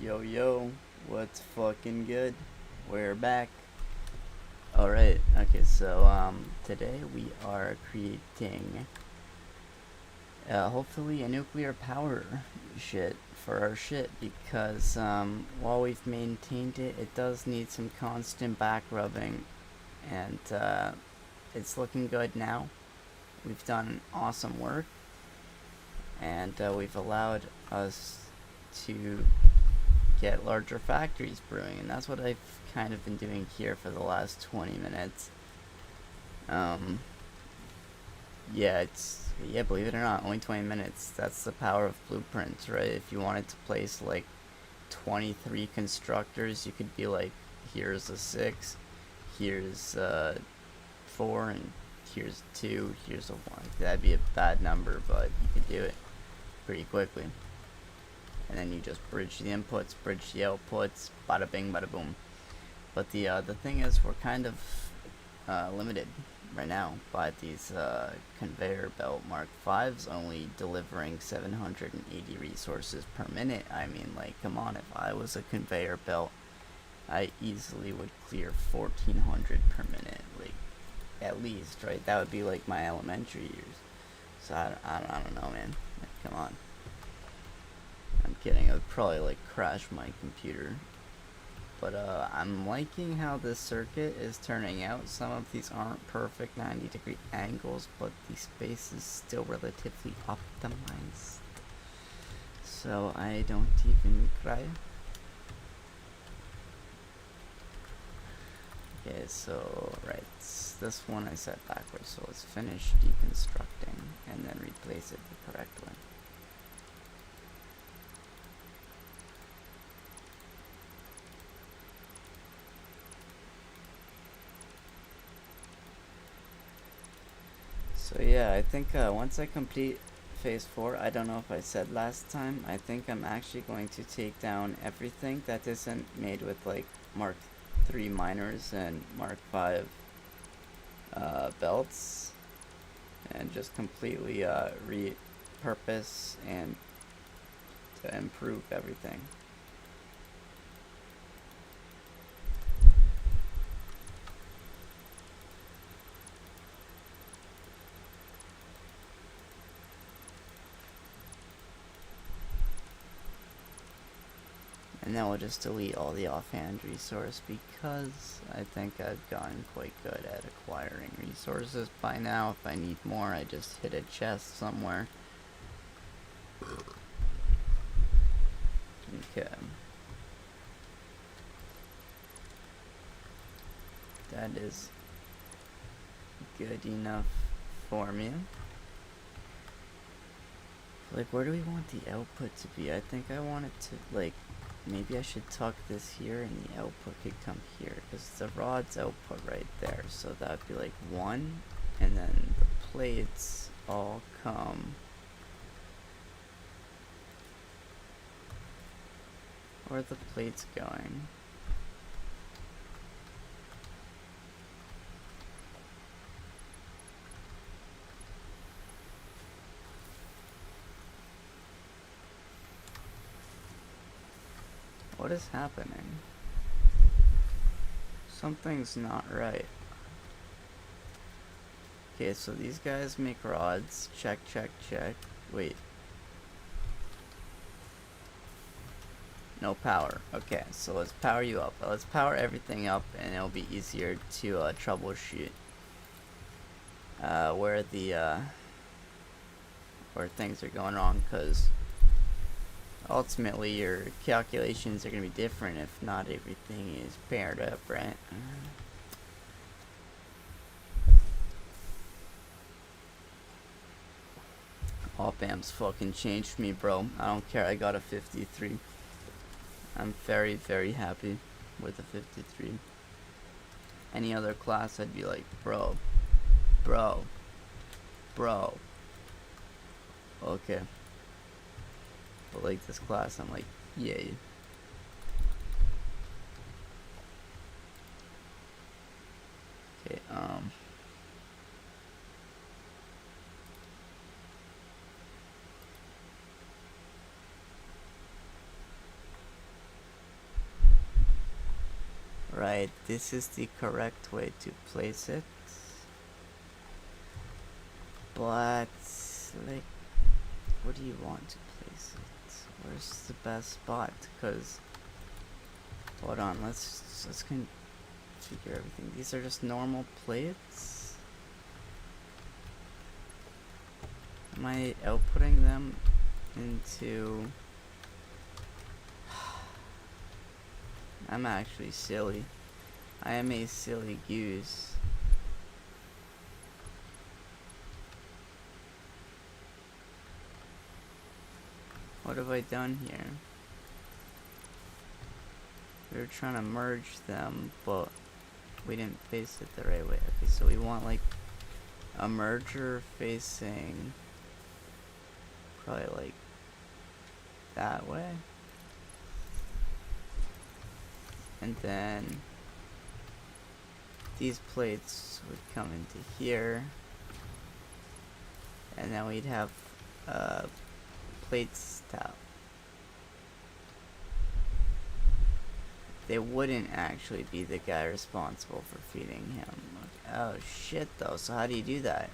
Yo, yo, what's fucking good? We're back. Alright, okay, so, today we are creating, hopefully a nuclear power shit for our shit because, while we've maintained it, it does need some constant back rubbing, and, it's looking good now. We've done awesome work, and, we've allowed us to get larger factories brewing, and that's what I've kind of been doing here for the last 20 minutes. Yeah, believe it or not, only 20 minutes. That's the power of blueprints, right? If you wanted to place like 23 constructors, you could be like, here's a 6, here's a 4, and here's a 2, here's a 1. That'd be a bad number, but you could do it pretty quickly. And then you just bridge the inputs, bridge the outputs, bada bing, bada boom. But the thing is, we're kind of limited right now by these conveyor belt Mark V's only delivering 780 resources per minute. I mean, like, come on, if I was a conveyor belt, I easily would clear 1400 per minute, like, at least, right? That would be like my elementary years. So I don't know, man. Like, come on. I'm kidding, I would probably like crash my computer. But I'm liking how this circuit is turning out. Some of these aren't perfect 90-degree angles, but the space is still relatively optimized. So I don't even cry. Okay, so right, this one I set backwards, so let's finish deconstructing and then replace it the correct way. So yeah, I think once I complete phase 4, I don't know if I said last time, I think I'm actually going to take down everything that isn't made with like Mark 3 miners and Mark 5 belts, and just completely repurpose and to improve everything. And then we'll just delete all the offhand resource because I think I've gotten quite good at acquiring resources by now. If I need more, I just hit a chest somewhere. Okay. That is good enough for me. Like, where do we want the output to be? I think I want it to, like, maybe I should tuck this here and the output could come here, because the rod's output right there, so that would be like 1, and then the plates all come, where are the plates going? What is happening? Something's not right. Okay, so these guys make rods. Check, check, check. Wait. No power. Okay, so let's power you up. Let's power everything up and it'll be easier to troubleshoot where things are going wrong, because ultimately your calculations are going to be different if not everything is paired up, right? Op-amps fucking changed me, bro. I don't care, I got a 53. I'm very, very happy with the 53. Any other class I'd be like, bro. Okay. But like this class, I'm like, yay. Okay, Right, this is the correct way to place it. But, like, where do you want to place it? Where's the best spot? Because, hold on, let's configure everything. These are just normal plates. Am I outputting them into... I'm actually silly. I am a silly goose. What have I done here? We were trying to merge them, but we didn't face it the right way. Okay, so we want like a merger facing probably like that way. And then these plates would come into here. And then we'd have plates top. They wouldn't actually be the guy responsible for feeding him. Oh shit though, so how do you do that?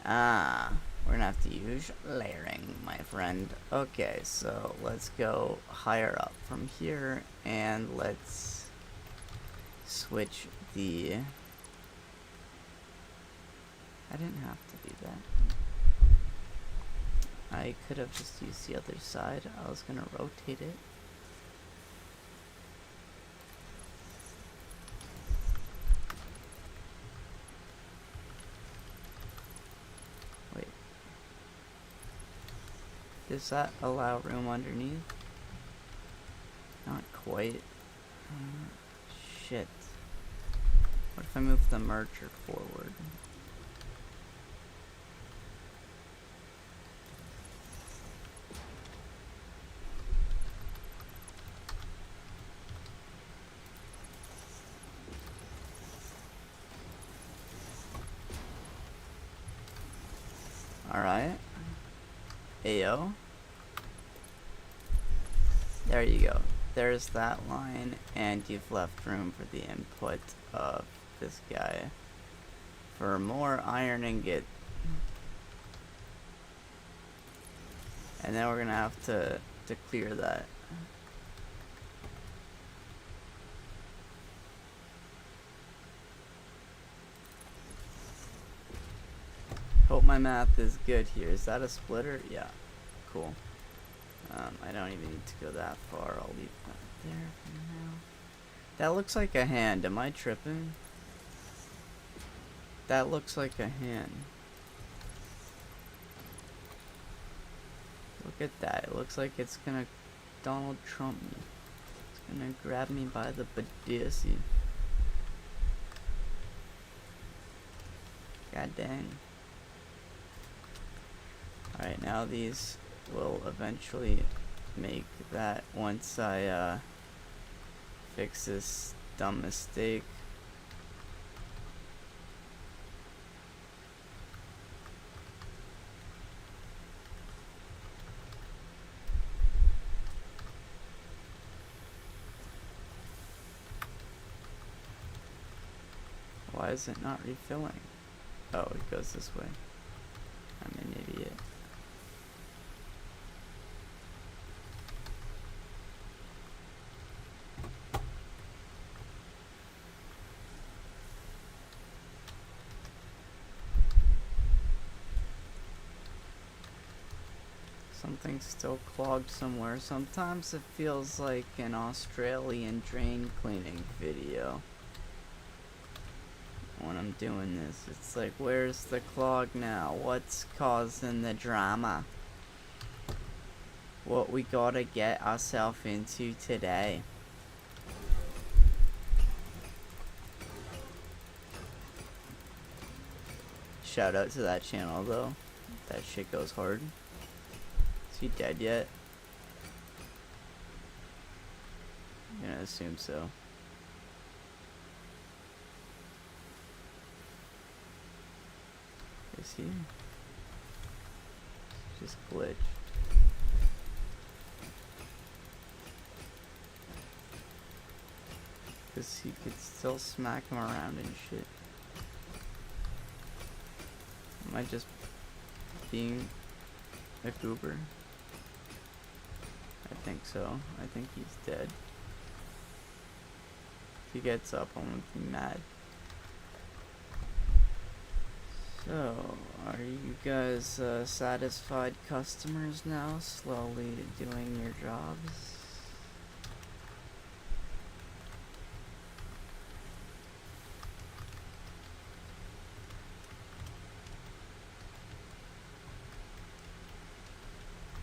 Ah, we're gonna have to use layering, my friend. Okay, so let's go higher up from here and let's switch the... I didn't have to do that. I could have just used the other side. I was gonna rotate it. Wait. Does that allow room underneath? Not quite. Shit. What if I move the merger forward? Alright. Ayo. There you go. There's that line, and you've left room for the input of this guy for more iron ingot. And then we're gonna have to clear that. Hope my math is good here. Is that a splitter? Yeah. Cool. I don't even need to go that far. I'll leave that there for now. That looks like a hand. Am I tripping? That looks like a hand. Look at that. It looks like it's gonna Donald Trump me. It's gonna grab me by the badissy. God dang. Alright, now these will eventually make that once I fix this dumb mistake. Why is it not refilling? Oh, it goes this way. I'm an idiot. Something's still clogged somewhere. Sometimes it feels like an Australian drain cleaning video when I'm doing this. It's like, where's the clog now? What's causing the drama? What we gotta get ourselves into today? Shout out to that channel though. That shit goes hard. Is he dead yet? I'm gonna assume so. Is he? Just glitched. Because he could still smack him around and shit. Am I just being a goober? I think so. I think he's dead. If he gets up, I'm gonna be mad. So, are you guys satisfied customers now? Slowly doing your jobs?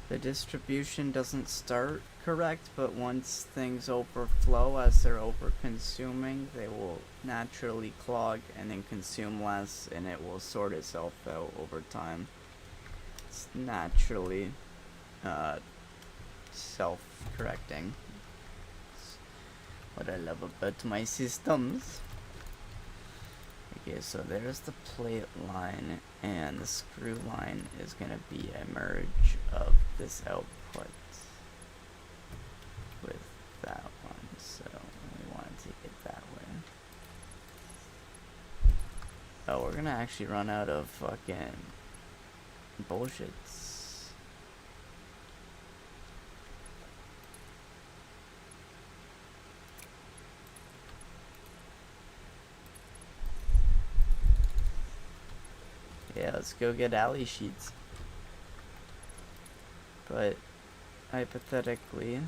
The distribution doesn't start correct, but once things overflow as they're over-consuming, they will naturally clog and then consume less, and it will sort itself out over time. It's naturally self-correcting. It's what I love about my systems. Okay, so there's the plate line, and the screw line is going to be a merge of this output with that one, so we want to take it that way. Oh, we're going to actually run out of fucking bullshits. Yeah, let's go get alley sheets. But hypothetically,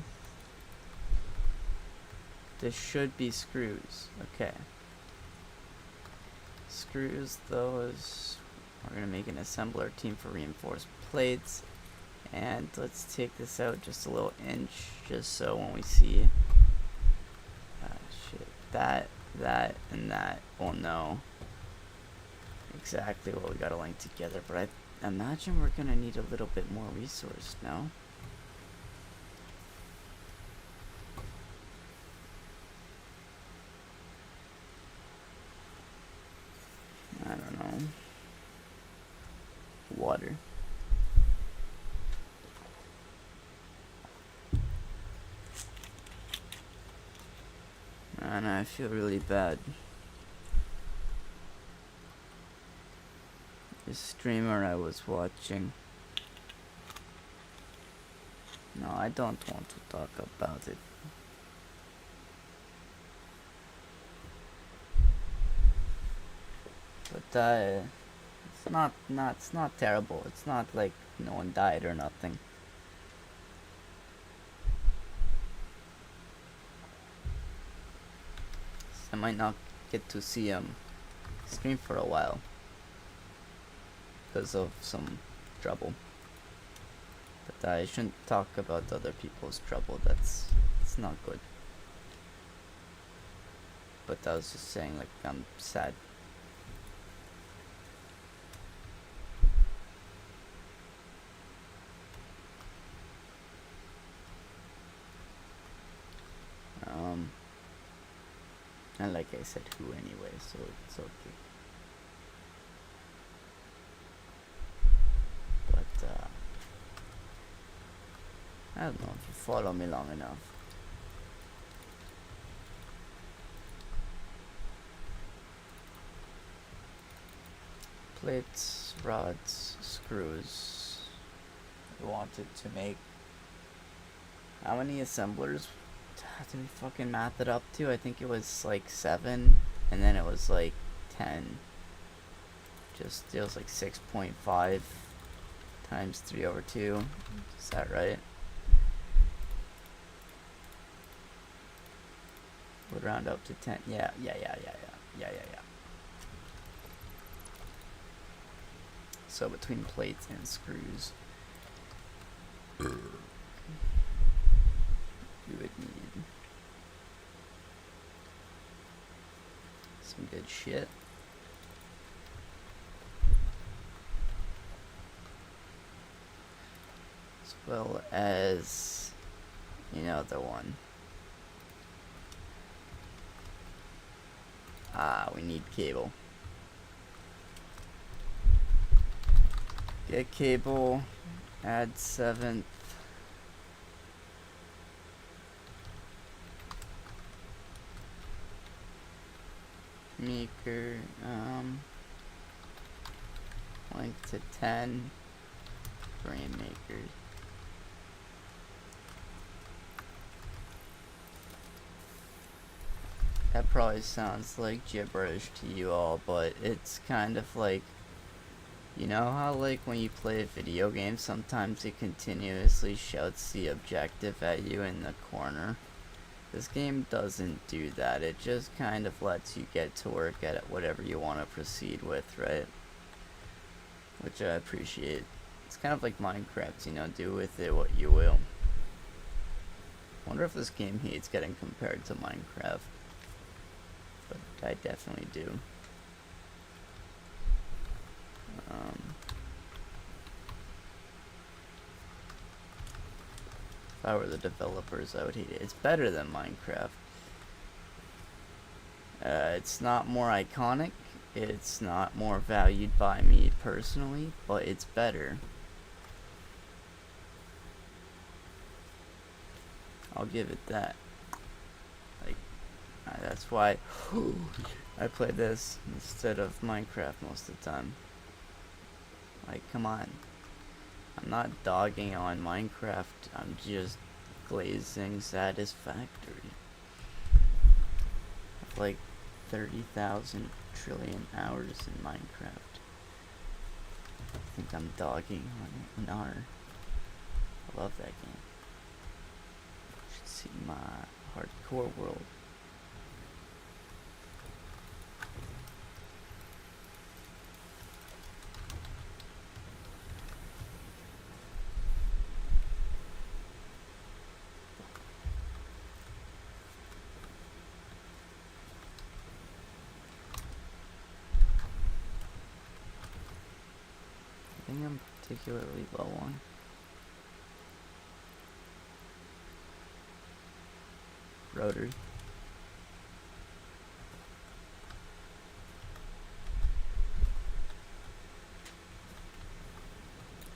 this should be screws. Okay. Screws, those. We're gonna make an assembler team for reinforced plates. And let's take this out just a little inch, just so when we see shit, that, and that, we'll know exactly what we gotta link together. But I imagine we're gonna need a little bit more resource now. I don't know. Water. And I feel really bad. The streamer I was watching. No, I don't want to talk about it. But it's not terrible. It's not like no one died or nothing. I might not get to see him stream for a while because of some trouble. But I shouldn't talk about other people's trouble. It's not good. But I was just saying, like, I'm sad. And like I said, who anyway, so it's okay. But I don't know if you follow me long enough. Plates, rods, screws. We wanted to make how many assemblers did we fucking math it up to? I think it was like 7, and then it was like 10. Just, it was like 6.5 times 3 over 2. Is that right? Would round up to 10. Yeah. So between plates and screws, we would need some good shit. As well as, you know, the one. We need cable. Get cable, add 7th. maker, link to 10 frame makers. That probably sounds like gibberish to you all, but it's kind of like, you know how like when you play a video game, sometimes it continuously shouts the objective at you in the corner? This game doesn't do that. It just kind of lets you get to work at whatever you want to proceed with, right? Which I appreciate. It's kind of like Minecraft, you know, do with it what you will. Wonder if this game hates getting compared to Minecraft. But I definitely do. If I were the developers, I would hate it. It's better than Minecraft. It's not more iconic. It's not more valued by me personally, but it's better. I'll give it that. Like, that's why I play this instead of Minecraft most of the time. Like, come on. I'm not dogging on Minecraft, I'm just glazing satisfactory. I have like 30,000 trillion hours in Minecraft. I think I'm dogging on it. No. I love that game. You should see my hardcore world. I think I'm particularly low on. Rotary.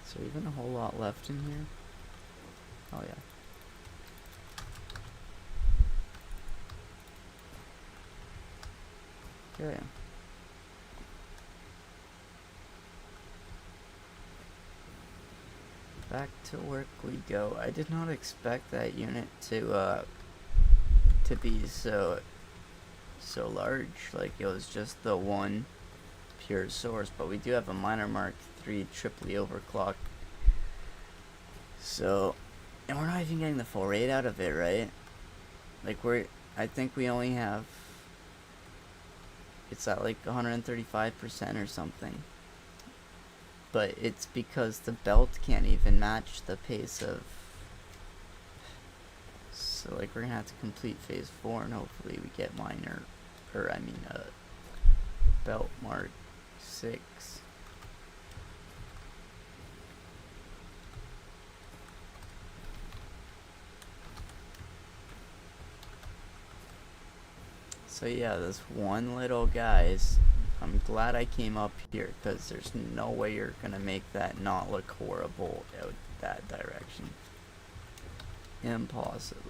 Is there even a whole lot left in here? Oh yeah. Okay. Back to work we go. I did not expect that unit to be so large. Like, it was just the one pure source, but we do have a minor Mark III triply overclock. So, and we're not even getting the full rate out of it, right? Like, I think we only have, it's at like 135% or something. But it's because the belt can't even match the pace of, so like we're gonna have to complete phase 4 and hopefully we get belt Mark 6. So yeah, this one little guy's, I'm glad I came up here, because there's no way you're gonna make that not look horrible out that direction. Impossible.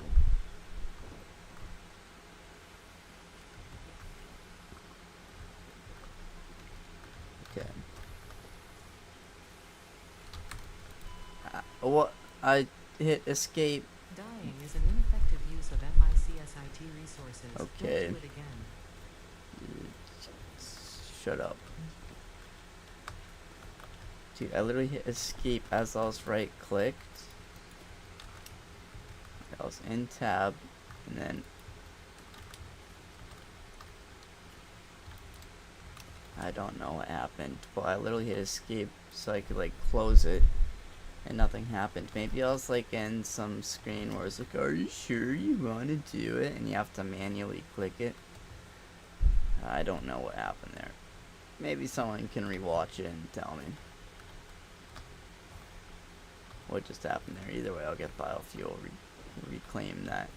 Okay. What? I hit escape. Dying is an ineffective use of FICSIT resources. Okay. Don't do it again. Shut up. Dude, I literally hit escape as I was right clicked. I was in tab, and then I don't know what happened, but I literally hit escape so I could like close it, and nothing happened. Maybe I was like in some screen where it's like, are you sure you want to do it? And you have to manually click it. I don't know what happened there. Maybe someone can rewatch it and tell me what just happened there. Either way, I'll get biofuel, reclaim that.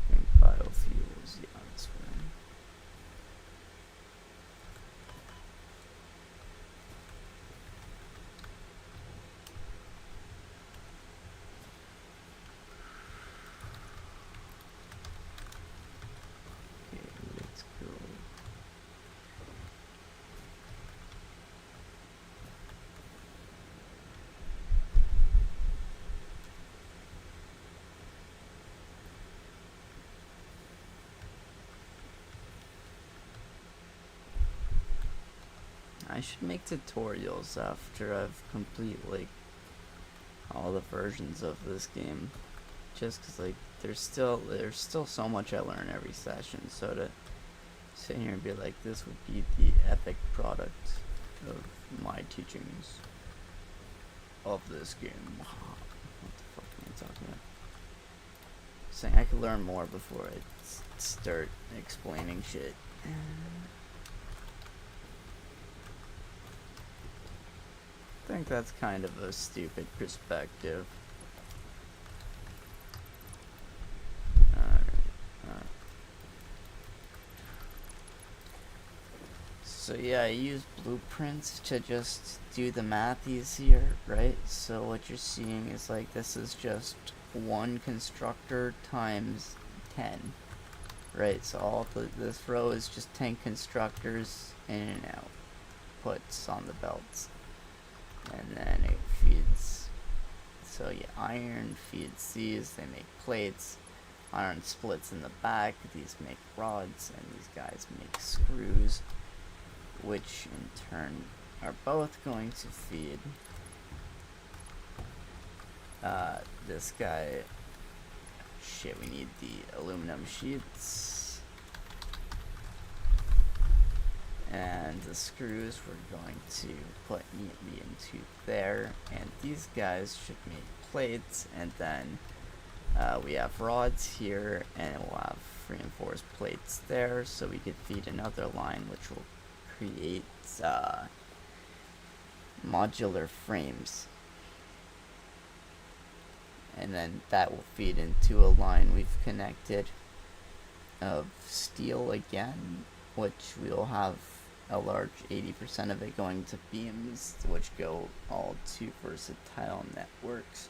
I think biofuels, yeah, that's right. I should make tutorials after I've complete like all the versions of this game, just because like there's still so much I learn every session. So to sit here and be like, this would be the epic product of my teachings of this game. What the fuck am I talking about? Saying I could learn more before I start explaining shit. I think that's kind of a stupid perspective. Alright. So yeah, I use blueprints to just do the math easier, right? So what you're seeing is like, this is just one constructor times 10, right? So all this row is just 10 constructors in and out, puts on the belts. And then it feeds, so yeah, iron feeds these, they make plates, iron splits in the back, these make rods, and these guys make screws, which in turn are both going to feed this guy. Shit, we need the aluminum sheets. And the screws we're going to put neatly into there, and these guys should make plates, and then we have rods here, and we'll have reinforced plates there, so we could feed another line which will create modular frames, and then that will feed into a line we've connected of steel again, which we'll have a large 80% of it going to beams, which go all to versatile networks,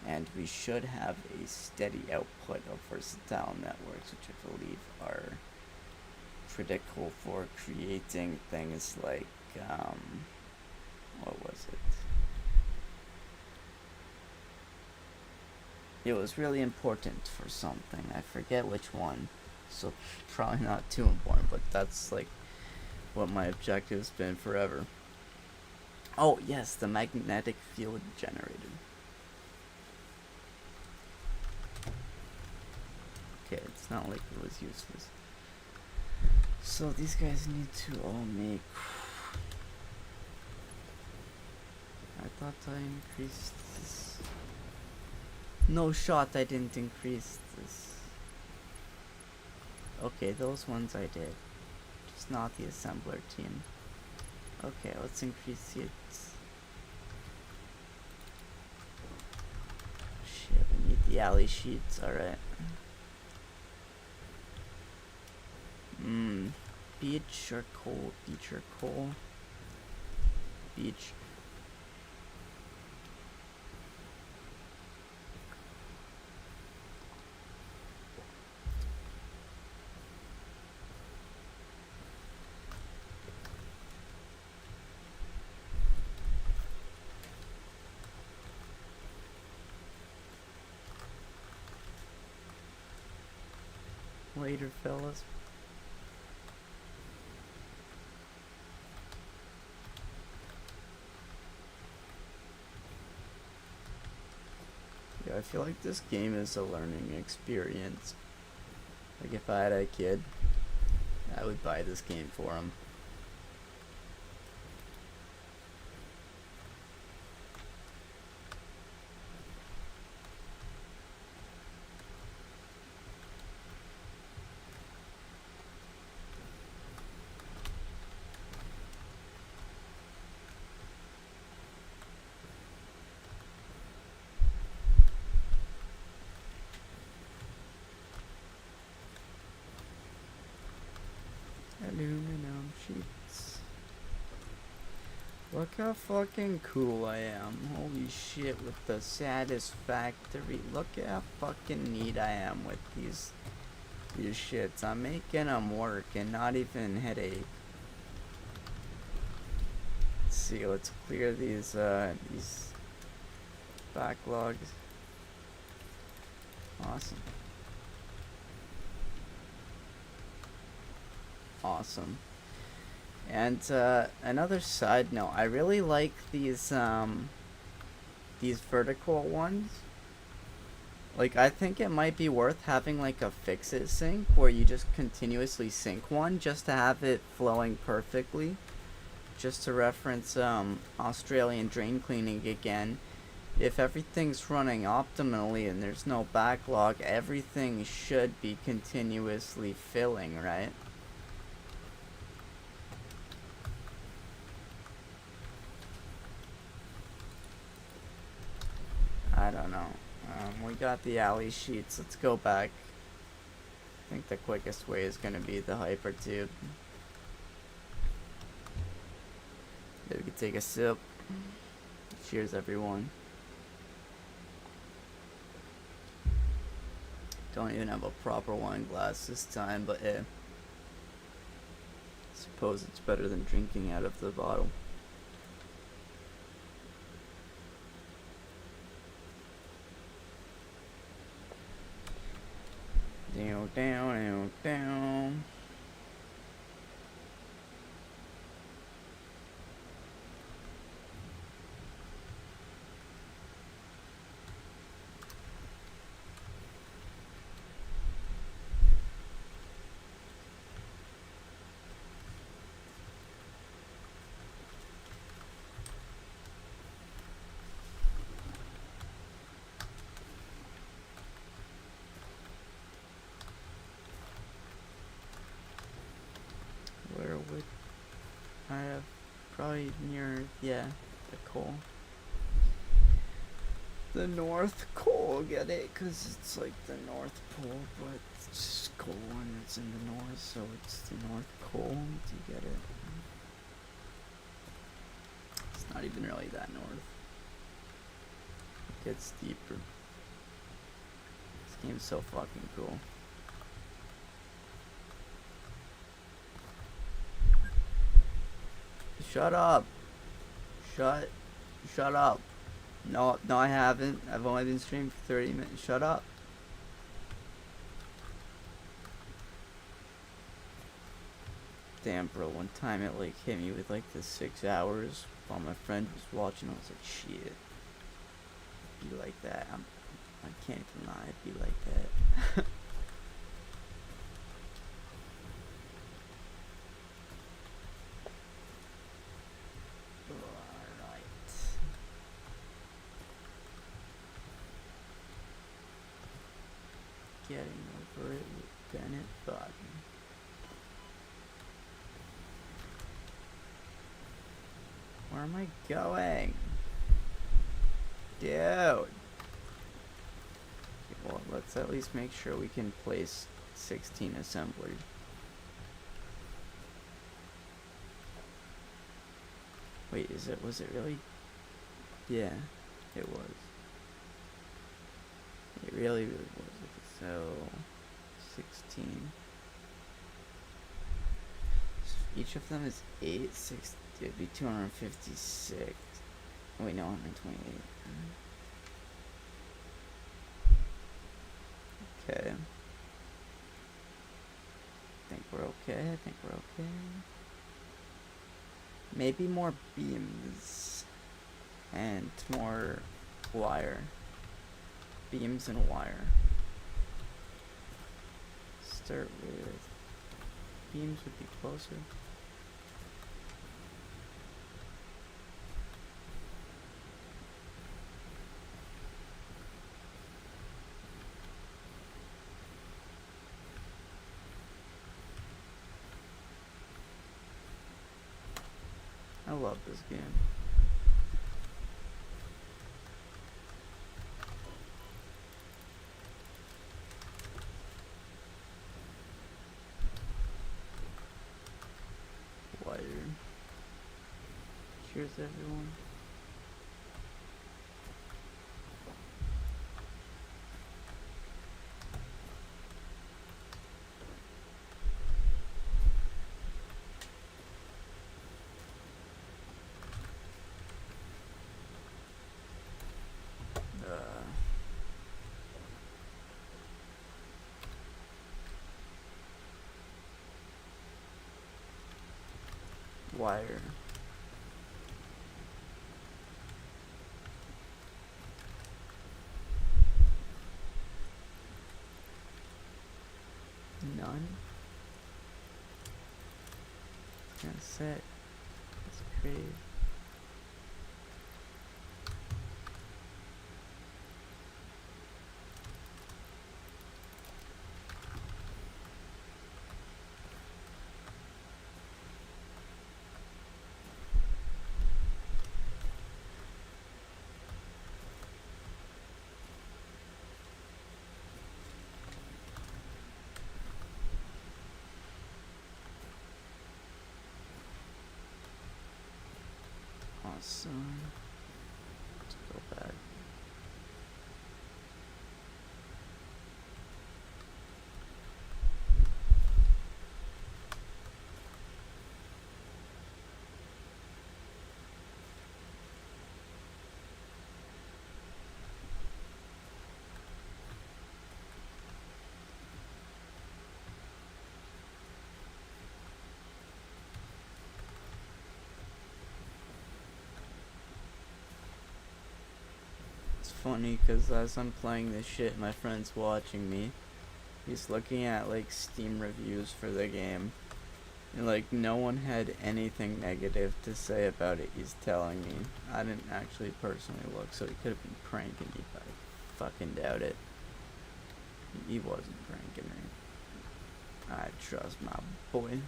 and we should have a steady output of versatile networks, which I believe are critical for creating things like what was it? It was really important for something, I forget which one, so probably not too important, but that's like what my objective's been forever. Oh yes, the magnetic field generator. Okay, it's not like it was useless. So these guys need to all make... I thought I increased this. No shot, I didn't increase this. Okay, those ones I did. Just not the assembler team. Okay, let's increase it. Shit, we need the alley sheets, alright. Beach or coal? Beach or coal? Beach. Later, fellas. Yeah, I feel like this game is a learning experience. Like if I had a kid, I would buy this game for him. Aluminum sheets. Look how fucking cool I am. Holy shit, with the satisfactory. Look at how fucking neat I am with these shits. I'm making them work and not even headache. Let's see, let's clear these backlogs. Awesome. Awesome. And another side note, I really like these vertical ones. Like, I think it might be worth having like a fix-it sink where you just continuously sink one just to have it flowing perfectly. Just to reference Australian drain cleaning again, if everything's running optimally and there's no backlog, everything should be continuously filling, right? I don't know. We got the alley sheets. Let's go back. I think the quickest way is going to be the hypertube. Maybe we could take a sip. Cheers, everyone. Don't even have a proper wine glass this time, but I suppose it's better than drinking out of the bottle. Down, down, down, down. Where would I have? Probably near, yeah, the coal. The North Pole, get it? Because it's like the North Pole, but it's just coal and it's in the north, so it's the North Pole. Do you get it? It's not even really that north. It gets deeper. This game's so fucking cool. Shut up. Shut up. No, I haven't. I've only been streaming for 30 minutes. Shut up. Damn, bro. One time it like hit me with like the 6 hours while my friend was watching. I was like, shit. Be like that. I can't deny it'd be like that. Getting over it with Bennett Button. Where am I going? Dude. Okay, well, let's at least make sure we can place 16 assemblers. Wait, was it really? Yeah, it was. It really was. So, 16. So each of them is 8, 6, it'd be 256. Oh, wait, no, 128. Okay. I think we're okay. Maybe more beams and more wire. Beams and wire. Start with beams would be closer. I love this game. Wire. Cheers, everyone. wire. None? That's it. That's crazy. Awesome. Let's go back. It's funny because as I'm playing this shit, my friend's watching me. He's looking at like Steam reviews for the game. And like no one had anything negative to say about it, he's telling me. I didn't actually personally look, so he could have been pranking me, but I fucking doubt it. He wasn't pranking me. I trust my boy.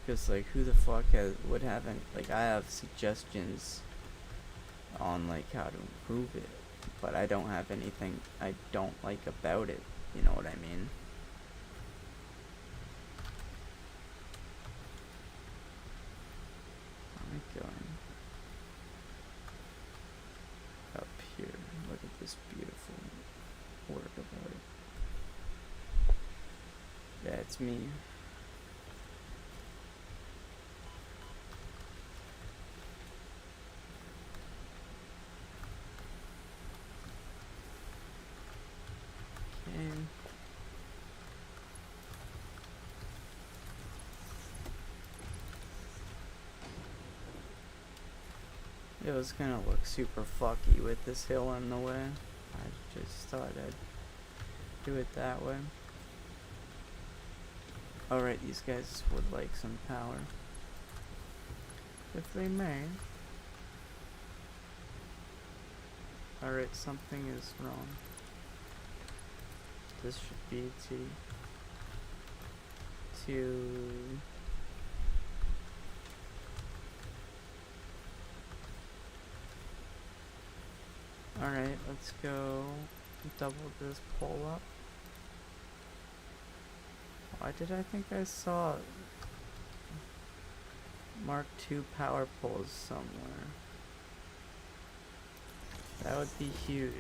Because like who the fuck would have any, like I have suggestions on like how to improve it, but I don't have anything I don't like about it, you know what I mean? Where am I going? Up here, look at this beautiful work about it. That's me. It was gonna look super fucky with this hill in the way. I just thought I'd do it that way. Alright, these guys would like some power. If they may. Alright, something is wrong. This should be to Alright, let's go double this pole up. Why did I think I saw Mark II power poles somewhere? That would be huge.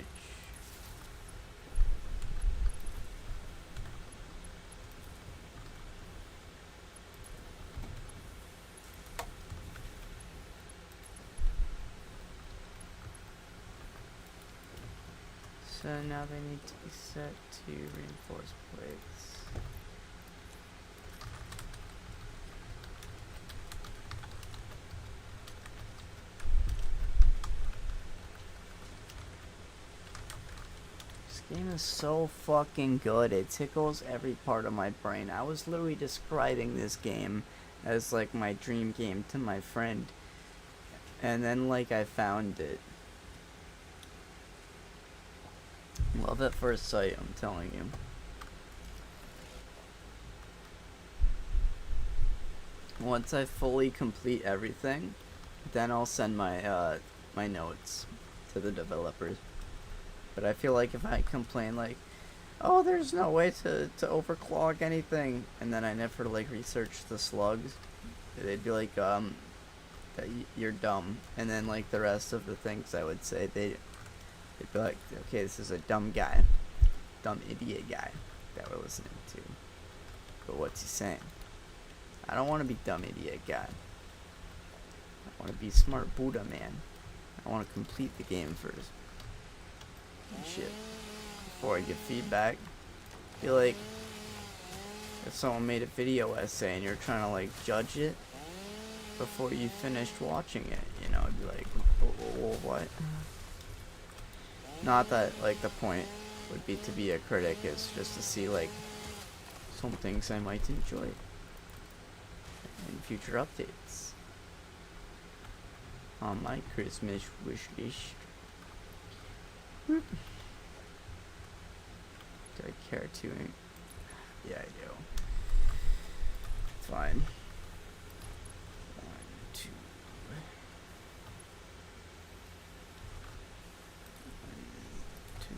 So now they need to be set to reinforced plates. This game is so fucking good. It tickles every part of my brain. I was literally describing this game as like my dream game to my friend. And then like I found it. Love at first sight, I'm telling you. Once I fully complete everything, then I'll send my my notes to the developers. But I feel like if I complain like, oh, there's no way to overclock anything, and then I never like research the slugs, they'd be like, that you're dumb. And then like the rest of the things I would say, they'd be like, okay, this is a dumb guy, dumb idiot guy that we're listening to. But what's he saying? I don't want to be dumb idiot guy. I want to be smart Buddha man. I want to complete the game first. And shit. Before I give feedback. I feel like if someone made a video essay and you're trying to like judge it, before you finished watching it. You know, it'd be like, oh, what? Not that, like, the point would be to be a critic, it's just to see, like, some things I might enjoy in future updates on my Christmas wish list. Do I care to? Yeah, I do. Fine. 1, 2. 1, 2.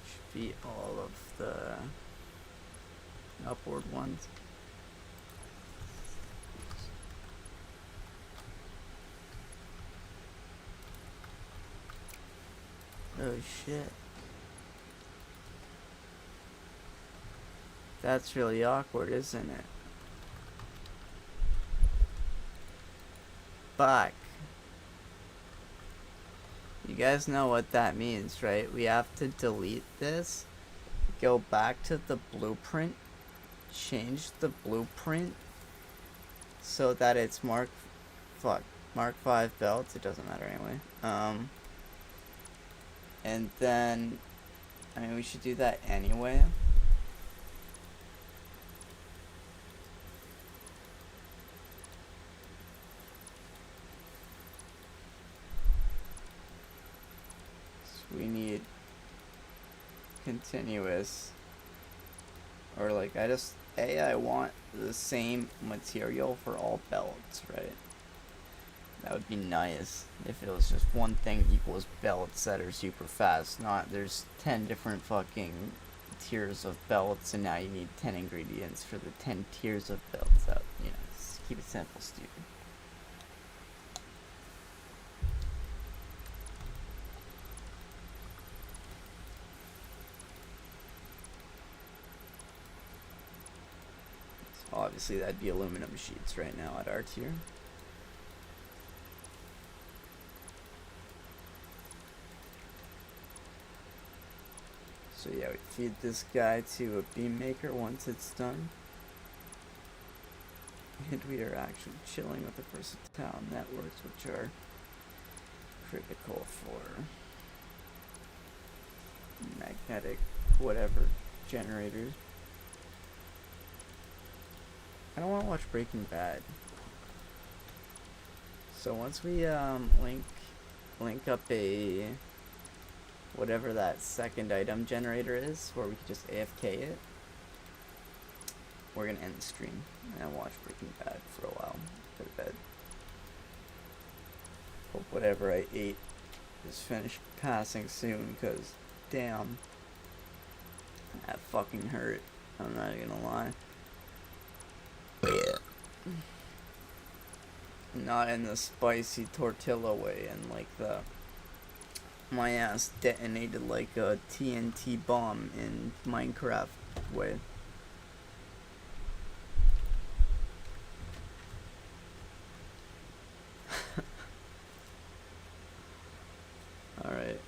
Should be all of the upward ones. Oh shit. That's really awkward, isn't it? Fuck. You guys know what that means, right? We have to delete this, go back to the blueprint, change the blueprint so that it's Mark 5 belts. It doesn't matter anyway. And then, I mean, we should do that anyway. So we need continuous, or like, I want the same material for all belts, right? That would be nice if it was just one thing equals belts that are super fast, not there's 10 different fucking tiers of belts and now you need 10 ingredients for the 10 tiers of belts. That, you know, just keep it simple, stupid. So obviously that'd be aluminum sheets right now at our tier. So yeah, we feed this guy to a beam maker once it's done. And we are actually chilling with the versatile networks, which are critical for magnetic whatever generators. I don't want to watch Breaking Bad. So once we link up a whatever that second item generator is, where we can just AFK it, we're gonna end the stream and watch Breaking Bad for a while. Go to bed. Hope whatever I ate is finished passing soon, cause damn, that fucking hurt. I'm not gonna lie. Not in the spicy tortilla way, and like the my ass detonated like a TNT bomb in Minecraft way. Alright,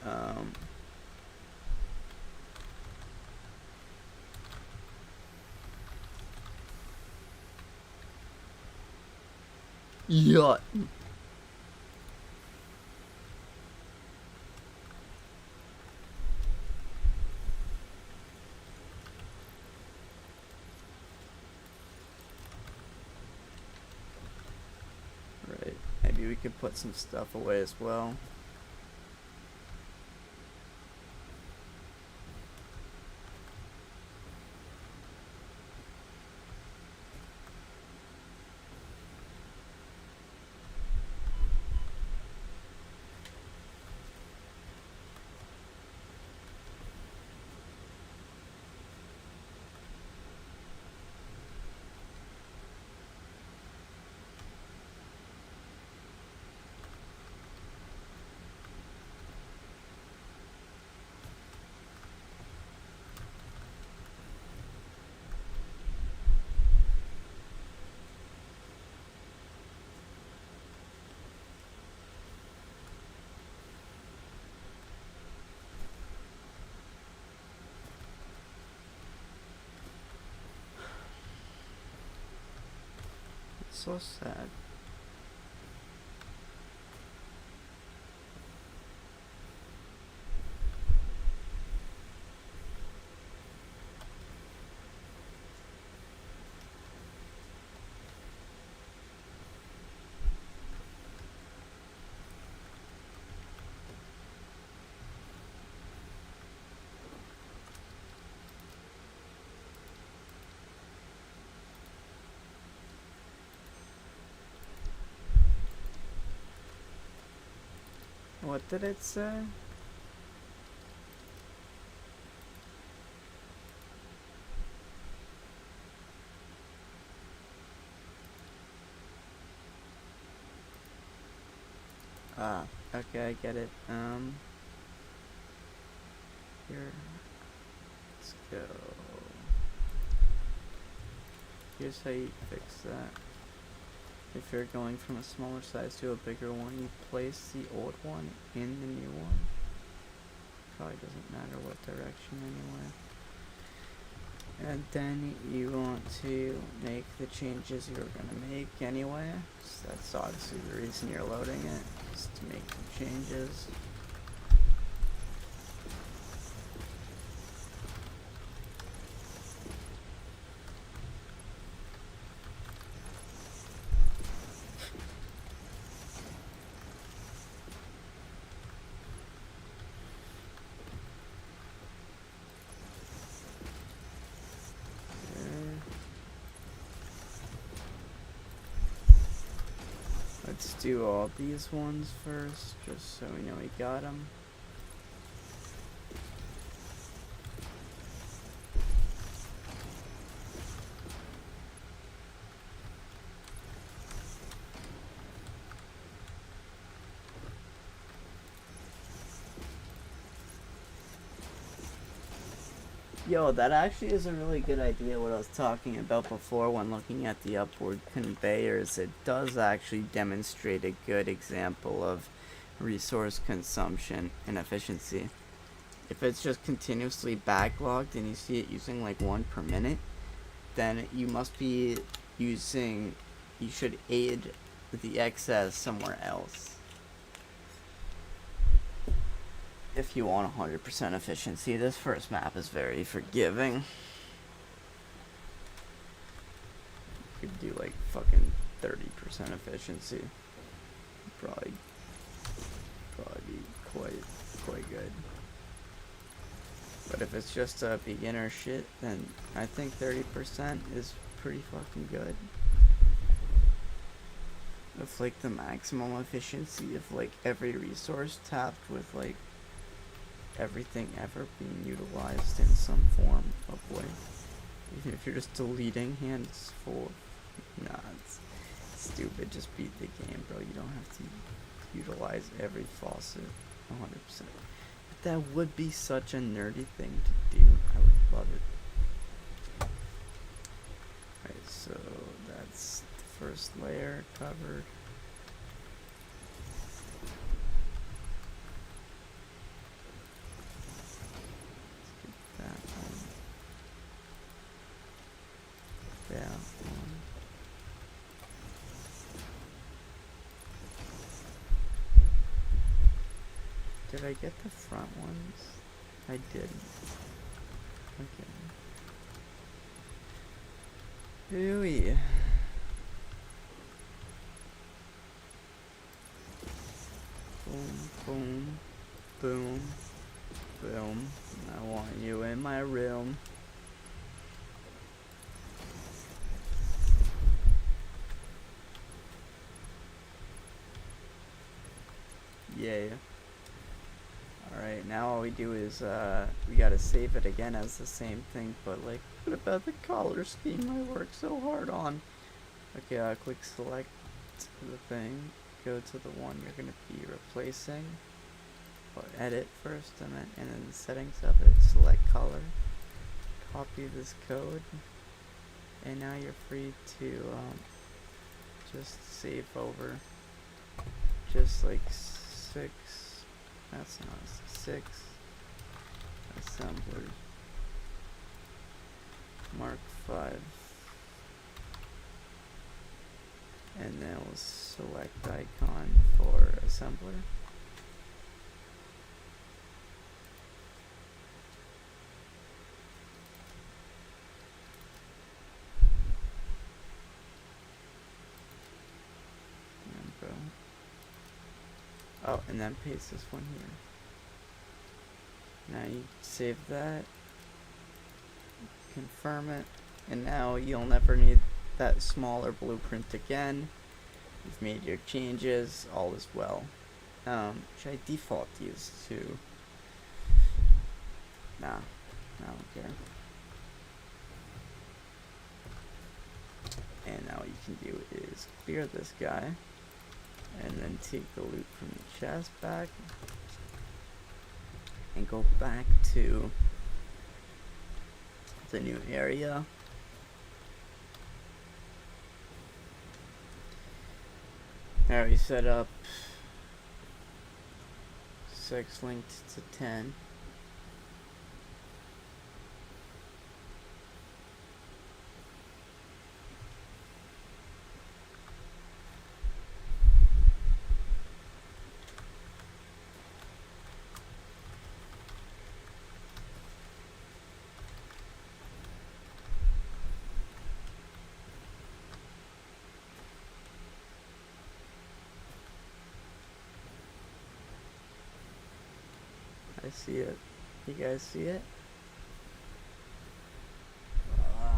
yeah. Right, maybe we could put some stuff away as well. So sad. What did it say? Ah, okay, I get it. Here, let's go. Here's how you fix that. If you're going from a smaller size to a bigger one, you place the old one in the new one. Probably doesn't matter what direction anyway. And then you want to make the changes you're gonna make anyway. So that's obviously the reason you're loading it, is to make the changes. Let's do all these ones first, just so we know we got them. Yo, that actually is a really good idea, what I was talking about before when looking at the upward conveyors. It does actually demonstrate a good example of resource consumption and efficiency. If it's just continuously backlogged and you see it using like 1 per minute, then you must be using, you should aid the excess somewhere else. If you want 100% efficiency, this first map is very forgiving. You could do like fucking 30% efficiency. Probably be quite good. But if it's just a beginner shit, then I think 30% is pretty fucking good. With like the maximum efficiency of like every resource tapped with like everything ever being utilized in some form of way. Even if you're just deleting hands full, nah, it's stupid. Just beat the game, bro. You don't have to utilize every faucet 100%. But that would be such a nerdy thing to do. I would love it. Alright, so that's the first layer covered. Did I get the front ones? I didn't. Okay. Ooh. Boom, boom, boom, boom. I want you in my room. Yay. Alright, now all we do is, we gotta save it again as the same thing, but like, what about the color scheme I worked so hard on? Okay, click select the thing, go to the one you're gonna be replacing, or edit first, and then the settings of it, select color, copy this code, and now you're free to, just save over, just like 6, that's not 6 assemblers, Mark 5, And then we'll select icon for assembler. Oh, and then paste this one here. Now you save that, confirm it, and now you'll never need that smaller blueprint again. You've made your changes, all is well. Should I default these to? Nah, I don't care. And now what you can do is clear this guy, and then take the loot from the chest back, and go back to the new area. Now we set up 6 linked to 10. I see it. You guys see it?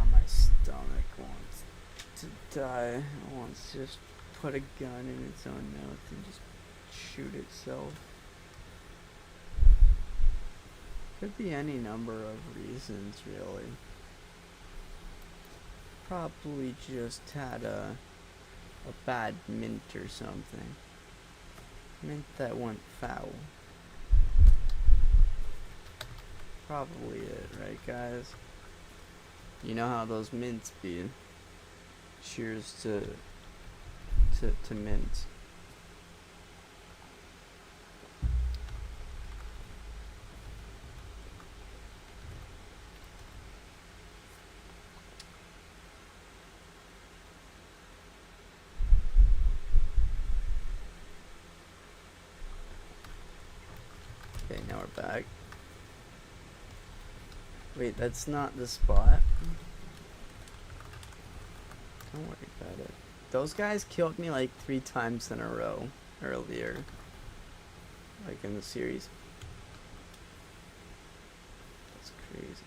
My stomach wants to die. It wants to just put a gun in its own mouth and just shoot itself. Could be any number of reasons, really. Probably just had a bad mint or something. Mint that went foul. Probably it, right, guys? You know how those mints be. Cheers to mint. Okay, now we're back. Wait, that's not the spot. Don't worry about it. Those guys killed me like 3 times in a row earlier. Like in the series. That's crazy.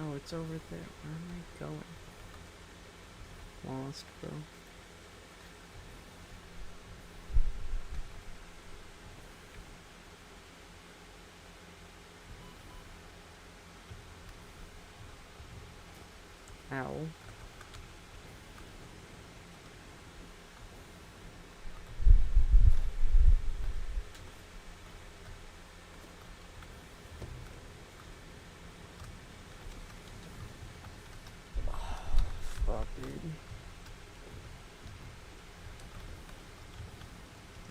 Oh, it's over there. Where am I going? Lost, bro. Ow. Fuck, dude.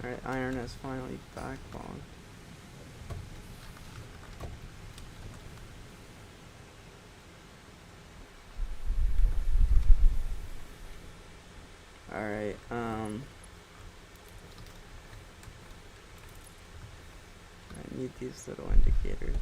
Alright, iron is finally backbone. Alright, I need these little indicators.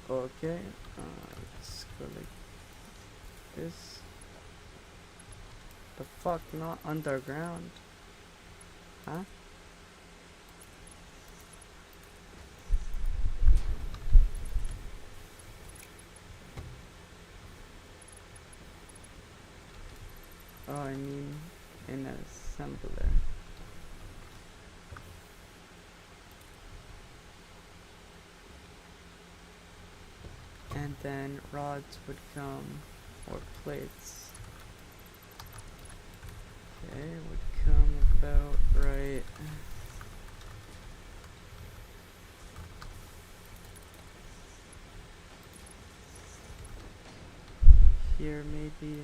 Okay, let's go like this. The fuck, not underground? Huh? Oh, I mean in an assembler. And then rods would come, or plates. Okay, would come about right here maybe.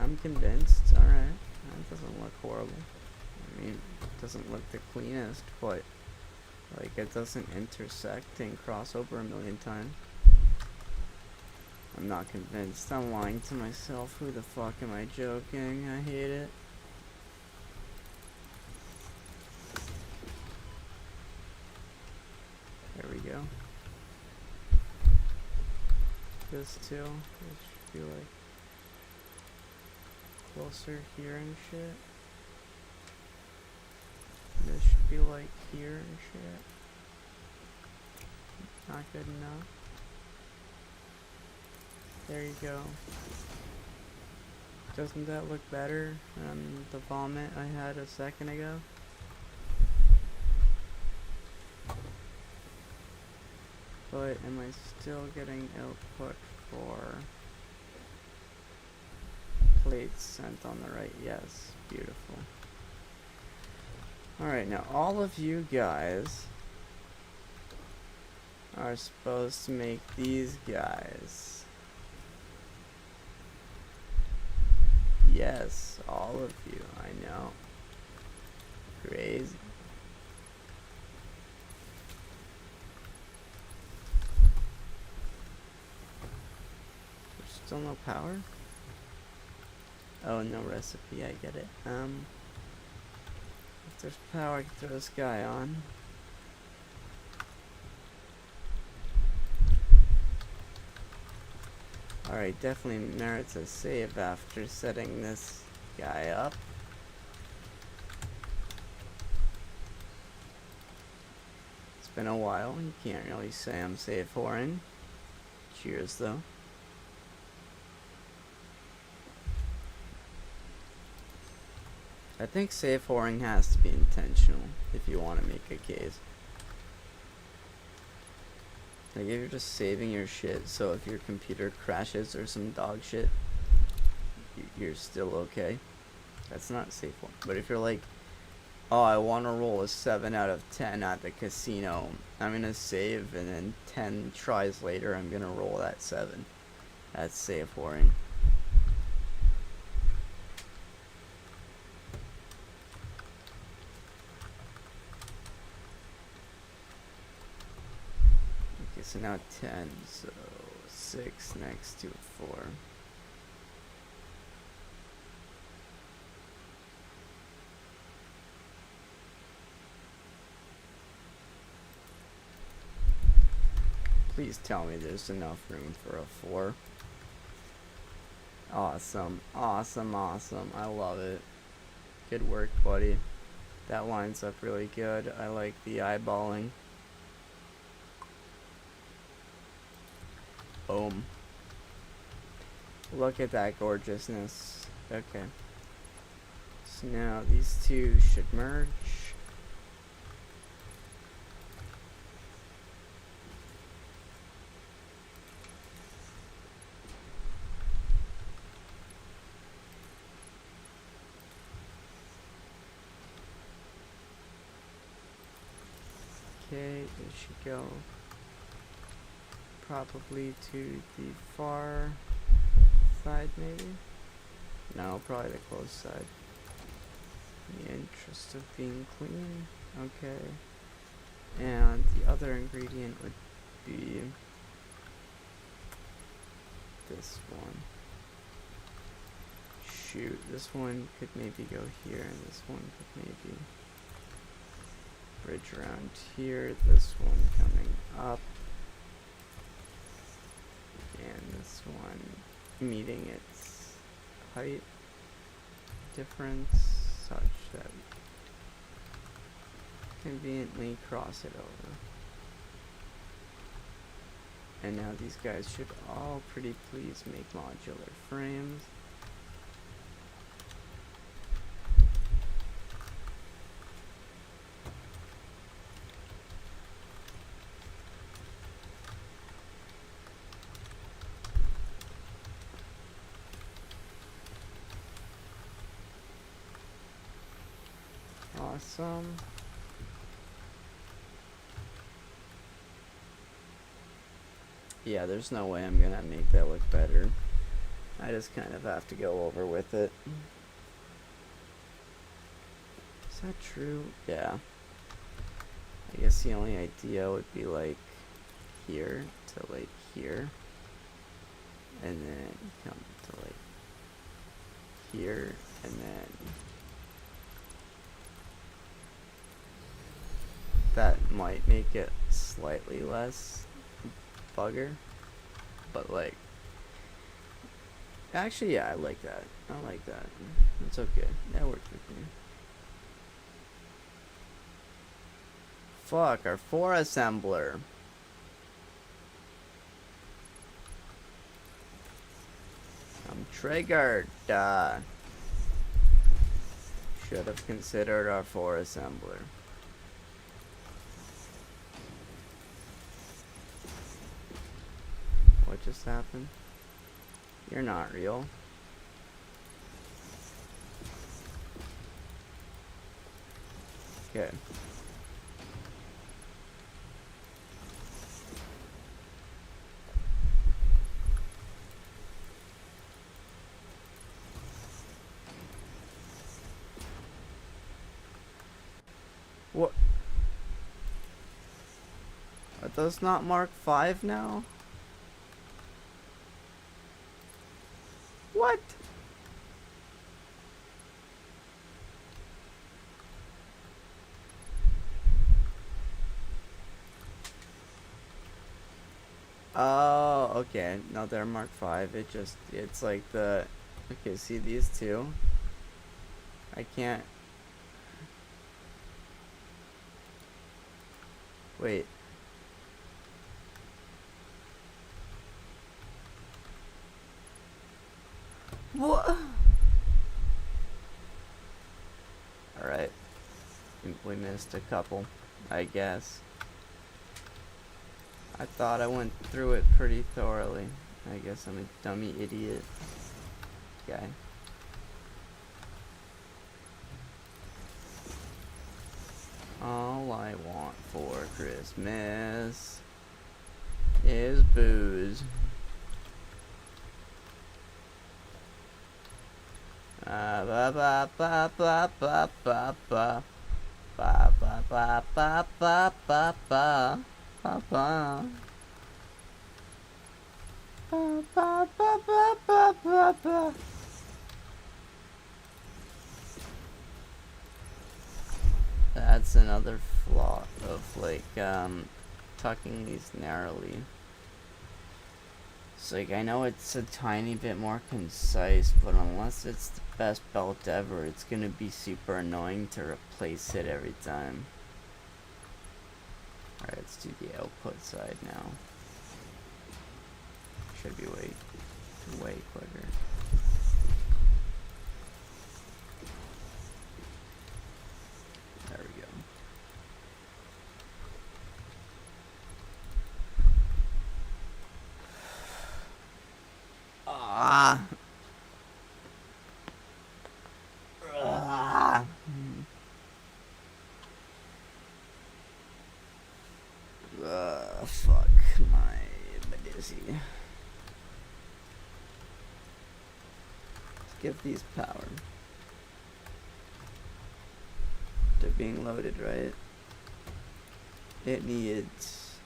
I'm convinced. Alright, that doesn't look horrible. I mean, it doesn't look the cleanest, but like it doesn't intersect and cross over a million times. I'm not convinced. I'm lying to myself. Who the fuck am I joking? I hate it. There we go. This too. This should be like closer here and shit. This should be like here and shit. Not good enough. There you go. Doesn't that look better than the vomit I had a second ago? But am I still getting output for plates sent on the right? Yes. Beautiful. Alright, now all of you guys are supposed to make these guys. Yes, all of you, I know. Crazy. There's still no power? Oh, no recipe, I get it. If there's power, I can throw this guy on. Alright, definitely merits a save after setting this guy up. It's been a while, you can't really say I'm safe whoring. Cheers though. I think safe whoring has to be intentional if you want to make a case. Like if you're just saving your shit, so if your computer crashes or some dog shit, you're still okay. That's not safe whoring. But if you're like, oh, I want to roll a 7 out of 10 at the casino, I'm gonna save and then 10 tries later I'm gonna roll that 7. That's safe whoring. Okay, so now 10, so 6 next to 4. Please tell me there's enough room for a 4. Awesome, awesome, awesome. I love it. Good work, buddy. That lines up really good. I like the eyeballing. Boom. Look at that gorgeousness. Okay. So now these two should merge. Okay, it should go probably to the far side maybe? No, probably the close side. In the interest of being clean. Okay. And the other ingredient would be this one. Shoot, this one could maybe go here, and this one could maybe bridge around here, this one coming up, and this one meeting its height difference such that conveniently cross it over. And now these guys should all pretty please make modular frames. Awesome. Yeah, there's no way I'm gonna make that look better. I just kind of have to go over with it. Is that true? Yeah. I guess the only idea would be like here to like here. And then come to like here and then that might make it slightly less bugger, but like actually yeah, I like that. I like that. It's okay. That works with me. Fuck, our 4 assembler. I'm triggered. Should have considered our 4 assembler. What just happened? You're not real. Okay. What? Are those not Mark 5 now? What? Oh, okay. No, they're Mark 5. It's like the... Okay, see these two? I can't... Wait. What? Alright. We missed a couple, I guess. I thought I went through it pretty thoroughly. I guess I'm a dummy idiot guy. All I want for Christmas is booze. Ba ba ba ba ba ba ba ba ba ba ba ba ba ba. Ba ba ba ba ba ba ba. That's another flaw of like tucking these narrowly. It's like I know it's a tiny bit more concise, but unless it's the best belt ever, it's gonna be super annoying to replace it every time. Alright, let's do the output side now. Should be way quicker. There we go. Ah! Ah! Fuck my dizzy. Let's give these power. They're being loaded, right? It needs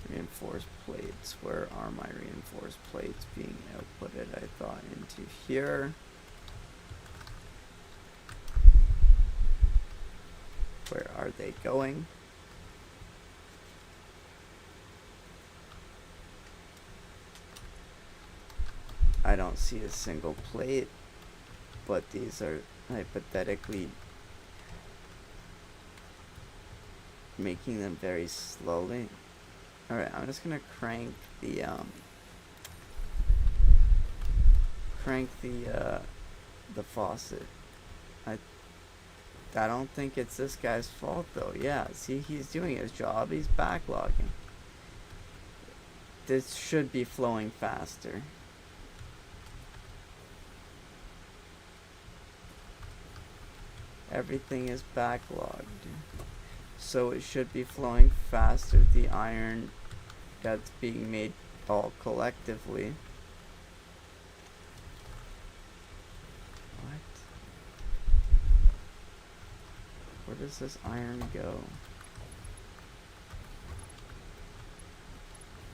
reinforced plates. Where are my reinforced plates being outputted? I thought into here. Where are they going? I don't see a single plate, but these are hypothetically making them very slowly. Alright, I'm just gonna crank the faucet. I don't think it's this guy's fault though. Yeah, see, he's doing his job. He's backlogging. This should be flowing faster. Everything is backlogged. So it should be flowing faster. The iron that's being made all collectively. What? Where does this iron go?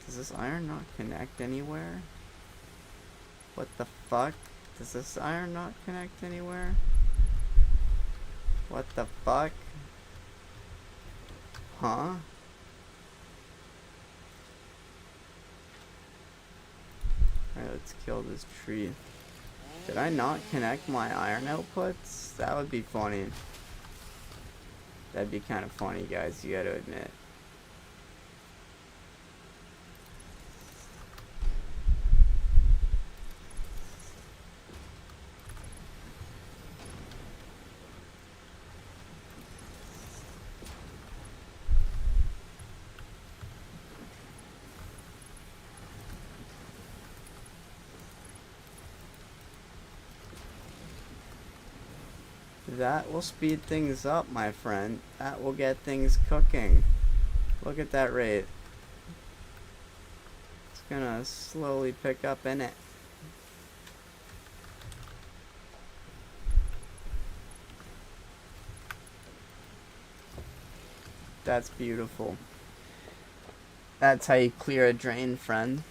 Does this iron not connect anywhere? What the fuck? Does this iron not connect anywhere? What the fuck? Huh? Alright, let's kill this tree. Did I not connect my iron outputs? That would be funny. That'd be kind of funny, guys, you gotta admit. That will speed things up, my friend. That will get things cooking. Look at that rate. It's gonna slowly pick up in it. That's beautiful. That's how you clear a drain, friend.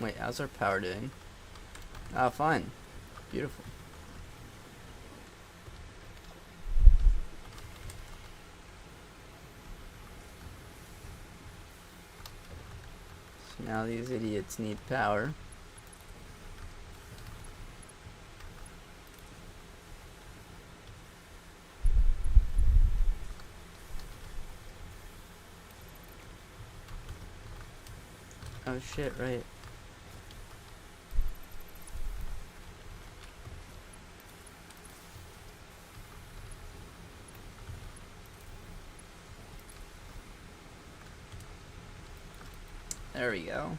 Wait, how's our power doing? Ah, fine. Beautiful. So now these idiots need power. Oh shit, right. There we go.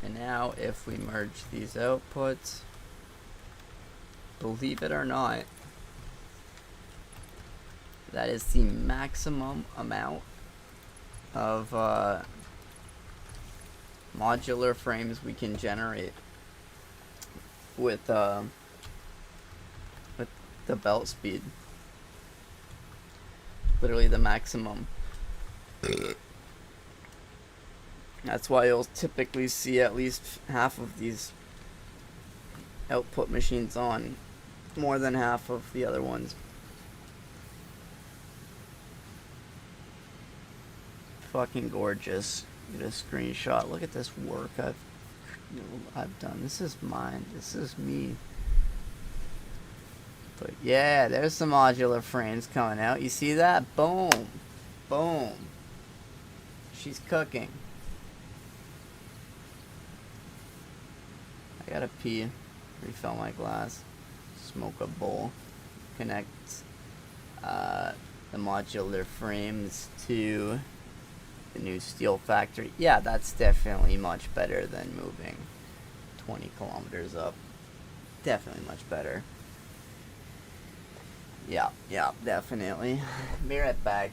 And now if we merge these outputs, believe it or not, that is the maximum amount of modular frames we can generate with the belt speed. Literally the maximum. That's why you'll typically see at least half of these output machines on, more than half of the other ones. Fucking gorgeous. Get a screenshot. Look at this work I've done. This is mine. This is me. But yeah, there's some modular frames coming out. You see that? Boom. Boom. She's cooking. I gotta pee. Refill my glass. Smoke a bowl. Connect the modular frames to the new steel factory. Yeah, that's definitely much better than moving 20 kilometers up. Definitely much better. Yeah, definitely. Be right back.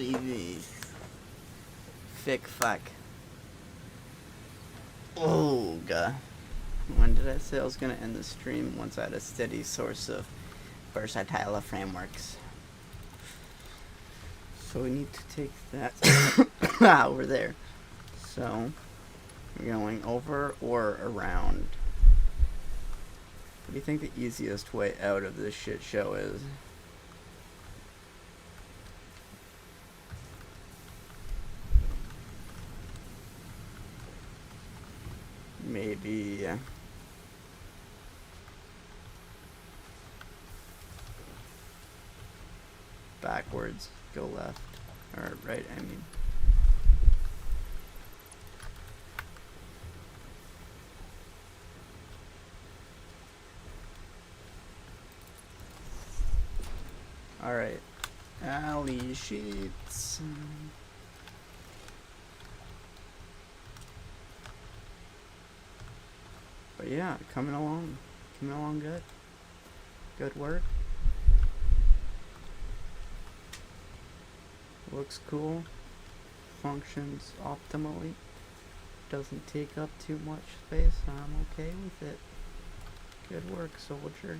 Holy fick fuck. Oh god. When did I say I was gonna end the stream? Once I had a steady source of versatile frameworks. So we need to take that over there. So we're going over or around. What do you think the easiest way out of this shit show is? Maybe backwards, go left, or right, I mean. Alright, alley sheets. But yeah, coming along good. Good work. Looks cool. Functions optimally. Doesn't take up too much space. I'm okay with it. Good work, soldier.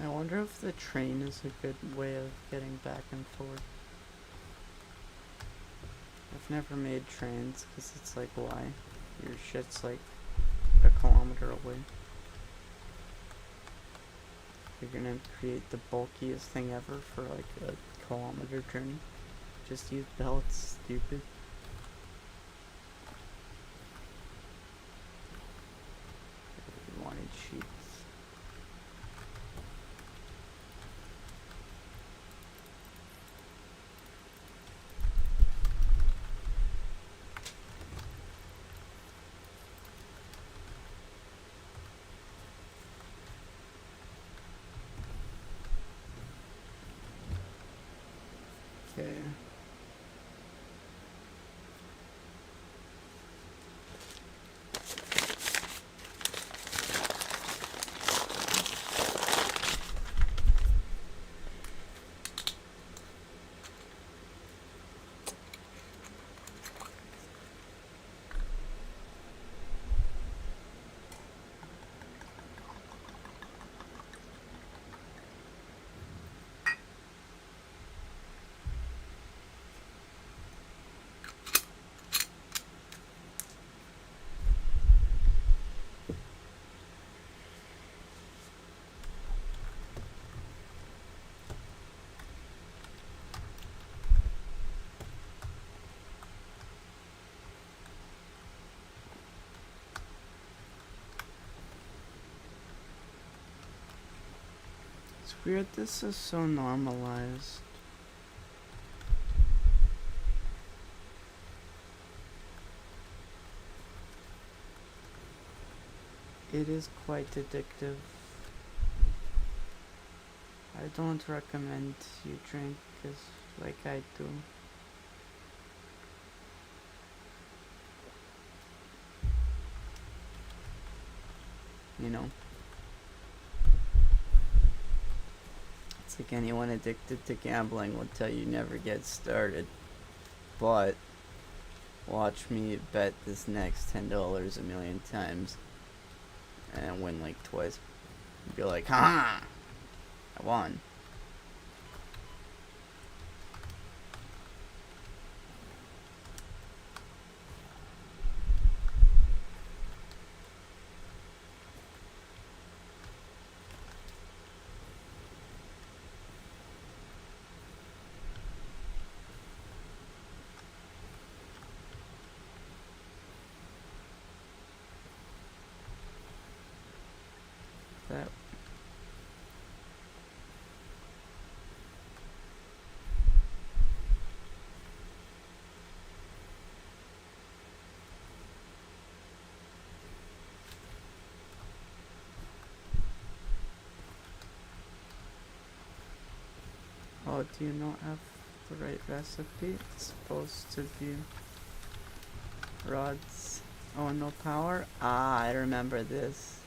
I wonder if the train is a good way of getting back and forth. I've never made trains because it's like, why? Your shit's like a kilometer away. You're gonna create the bulkiest thing ever for like a kilometer journey. Just use belts, stupid. Wanted sheets. Okay. It's weird this is so normalized. It is quite addictive. I don't recommend you drink as like I do. You know? It's like anyone addicted to gambling will tell you never get started. But watch me bet this next $10 a million times and win like twice. Be like, ha! I won. That Oh, do you not have the right recipe? It's supposed to be rods. Oh, no power? Ah, I remember this.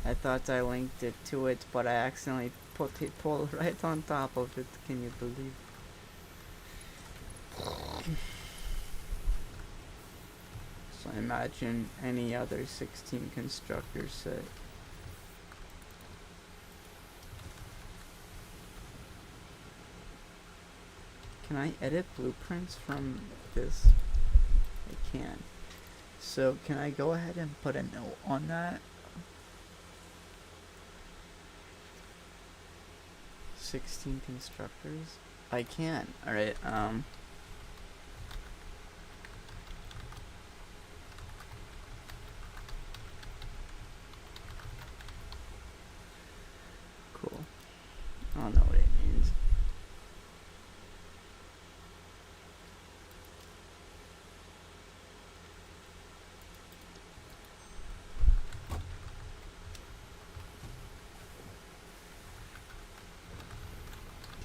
I thought I linked it to it, but I accidentally put it pull right on top of it. Can you believe? So imagine any other 16 constructor set. Can I edit blueprints from this? I can. So can I go ahead and put a note on that? 16 constructors? I can. Alright, cool. I don't know what it means.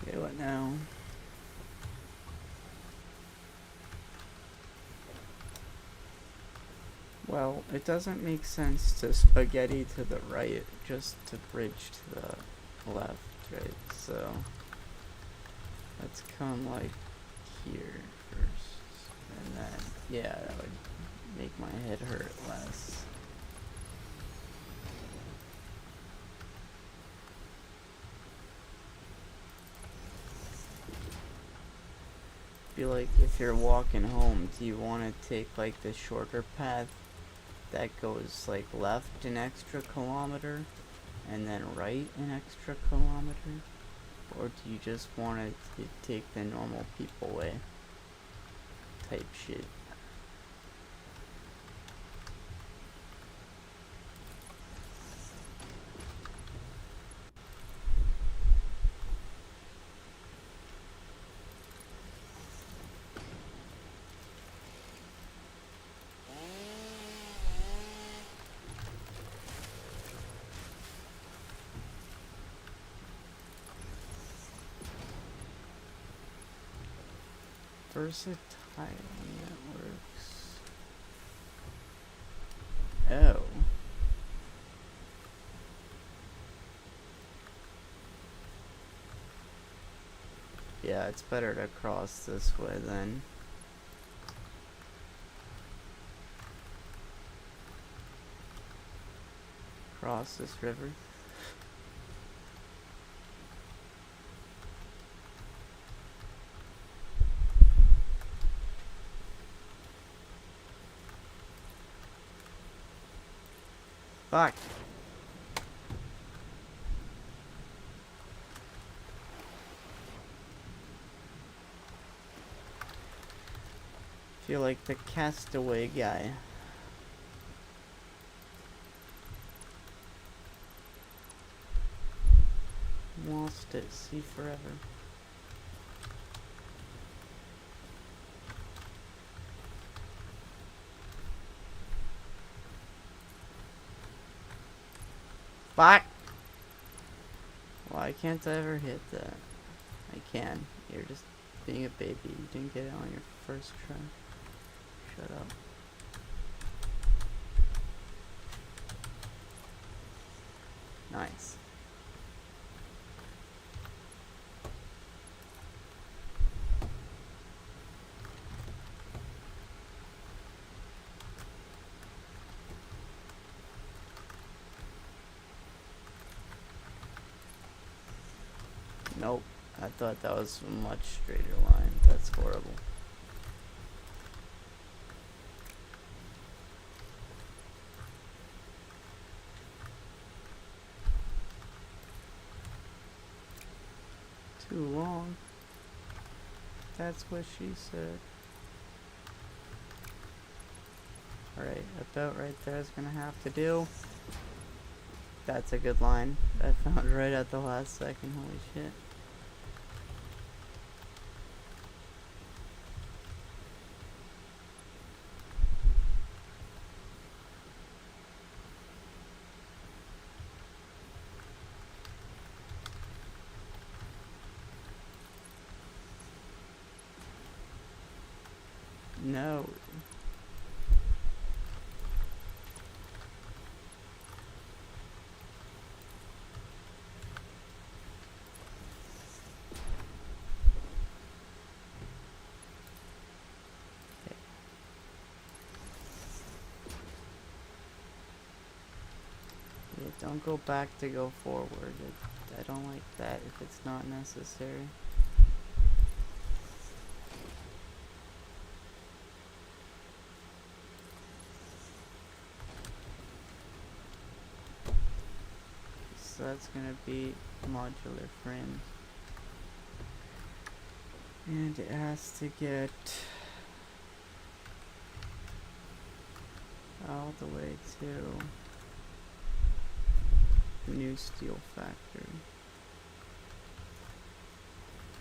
Okay, what now? Well, it doesn't make sense to spaghetti to the right, just to bridge to the left, right? So let's come like here first, and then, yeah, that would make my head hurt less. Feel like if you're walking home, do you want to take like the shorter path that goes like left an extra kilometer and then right an extra kilometer? Or do you just want to take the normal people way type shit? Versatile networks. Oh. Yeah, it's better to cross this way then. Cross this river. Fuck. Feel like the castaway guy. Lost at sea forever. Fuck! Why can't I ever hit that? I can. You're just being a baby. You didn't get it on your first try. Shut up. Nice. Nope. I thought that was a much straighter line. That's horrible. Too long. That's what she said. Alright, about right there is gonna have to do. That's a good line. I found right at the last second. Holy shit. No. Yeah, don't go back to go forward. I don't like that if it's not necessary. So that's gonna be modular frames. And it has to get all the way to new steel factory.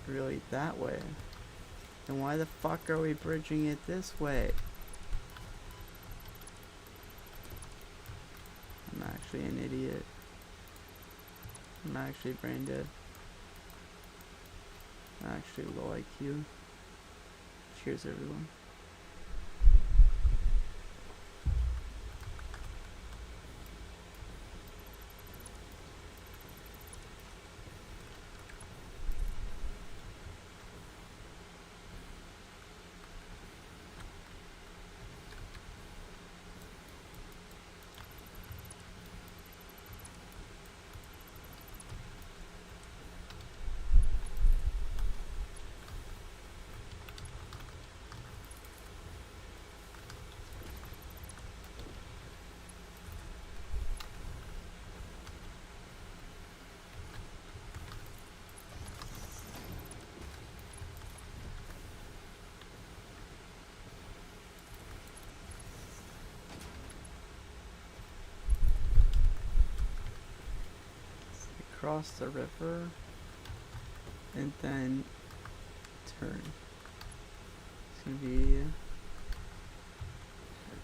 Really, that way? Then why the fuck are we bridging it this way? I'm actually an idiot. I'm actually brain dead. I'm actually low IQ. Cheers, everyone. Cross the river and then turn. It's gonna be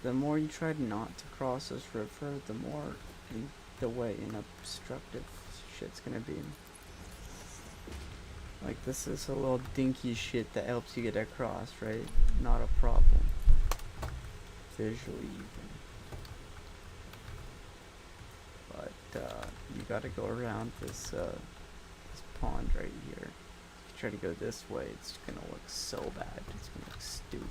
the more you try not to cross this river, the more in the way and obstructive shit's gonna be. Like, this is a little dinky shit that helps you get across, right? Not a problem. Visually even. But you gotta go around this this pond right here. If you try to go this way, it's gonna look so bad. It's gonna look stupid.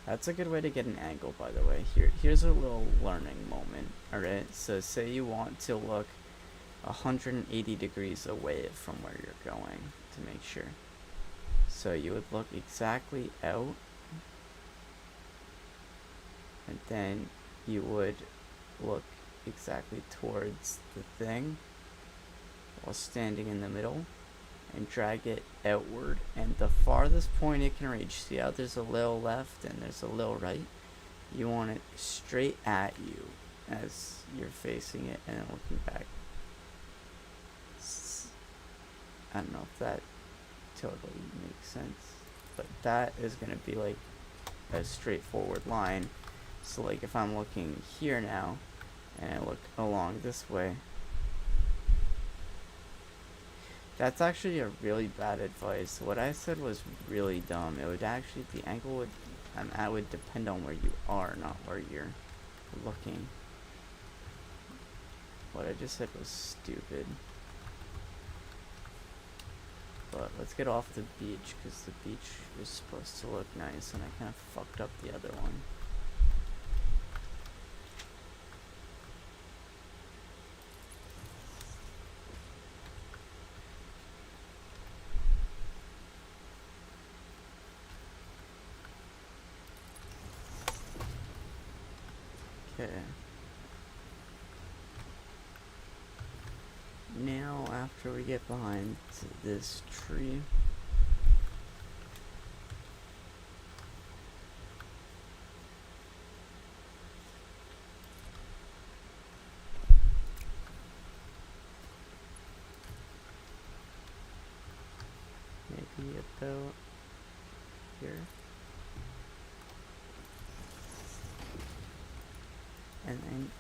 That's a good way to get an angle, by the way. Here's a little learning moment. Alright, so say you want to look 180 degrees away from where you're going to make sure. So you would look exactly out, and then you would look exactly towards the thing while standing in the middle and drag it outward, and the farthest point it can reach, see how there's a little left and there's a little right, you want it straight at you as you're facing it and then looking back. I don't know if that totally makes sense, but that is going to be like a straightforward line. So like if I'm looking here now and I look along this way, that's actually a really bad advice. What I said was really dumb. It would actually, the angle would, that would depend on where you are, not where you're looking. What I just said was stupid. But let's get off the beach, because the beach is supposed to look nice, and I kind of fucked up the other one. Okay. Now, after we get behind this tree, maybe about here, and then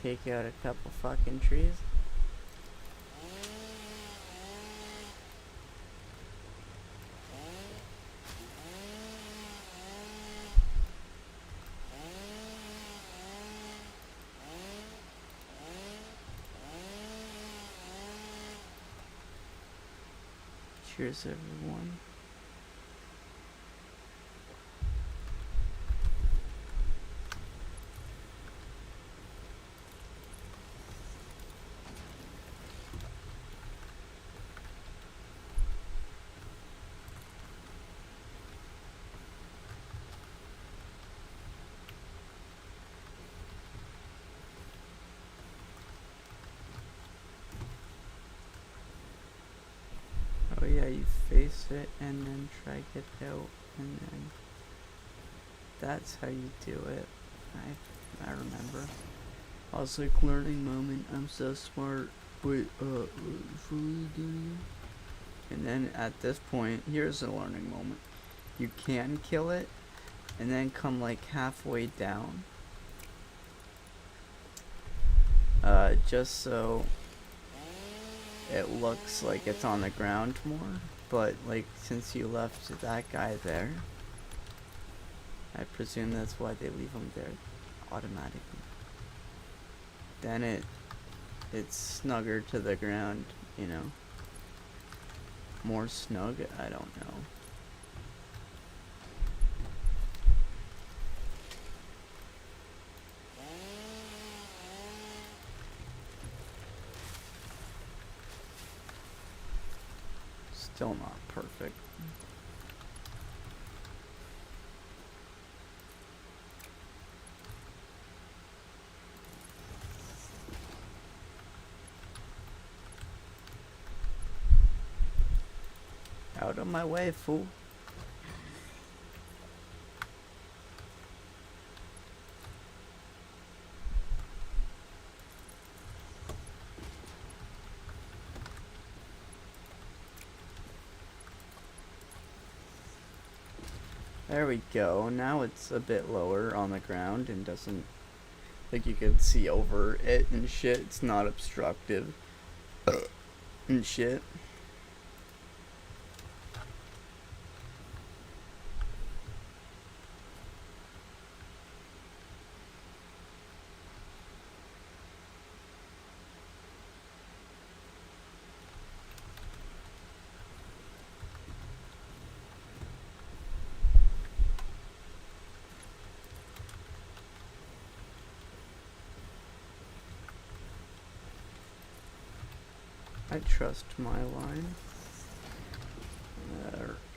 take out a couple fucking trees. Cheers, everyone. Oh yeah, you face it and then try get out, and then that's how you do it. I remember. I was like, learning moment, I'm so smart. Wait, fully doing it? And then at this point, here's a learning moment. You can kill it, and then come like halfway down. Just so it looks like it's on the ground more. But like, since you left that guy there, I presume that's why they leave him there automatically. Then it's snugger to the ground, you know. More snug? I don't know. Still not perfect. Out of my way, fool. There we go. Now it's a bit lower on the ground and doesn't, like, you can see over it and shit. It's not obstructive and shit. I trust my line.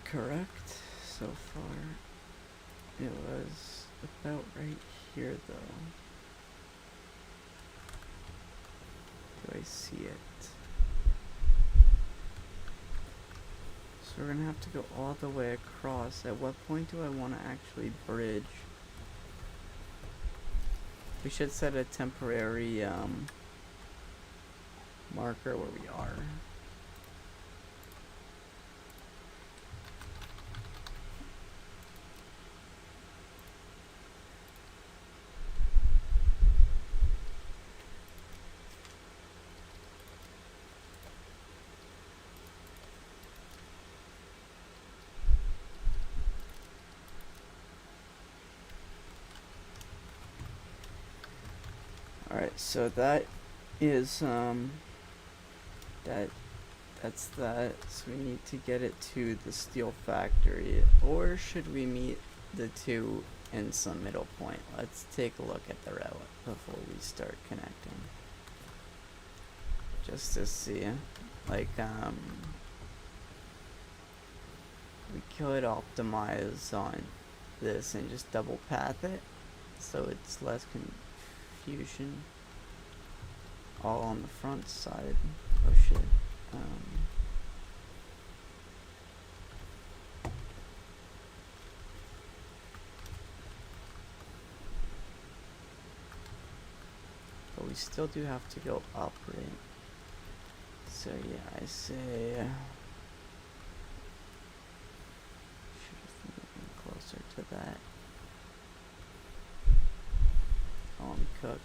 Correct so far. It was about right here though. Do I see it? So we're gonna have to go all the way across. At what point do I want to actually bridge? We should set a temporary marker where we are. Alright, so that is that's that. So we need to get it to the steel factory, or should we meet the two in some middle point? Let's take a look at the route before we start connecting, just to see. Like, we could optimize on this and just double path it so it's less confusion all on the front side. Oh shit. But we still do have to go up, right? So yeah, I say should have moved closer to that. Oh, I'm cooked.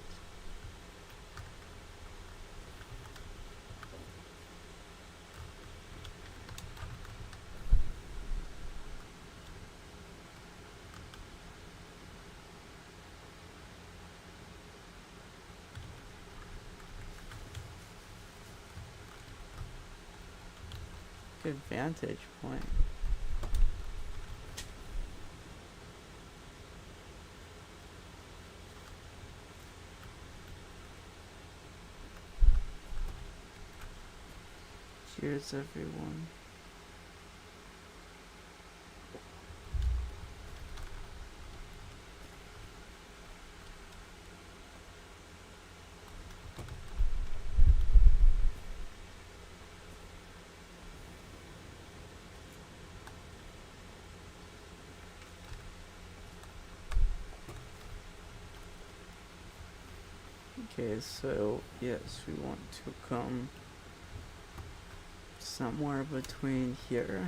good vantage point. Cheers, everyone. Okay, so yes, we want to come somewhere between here.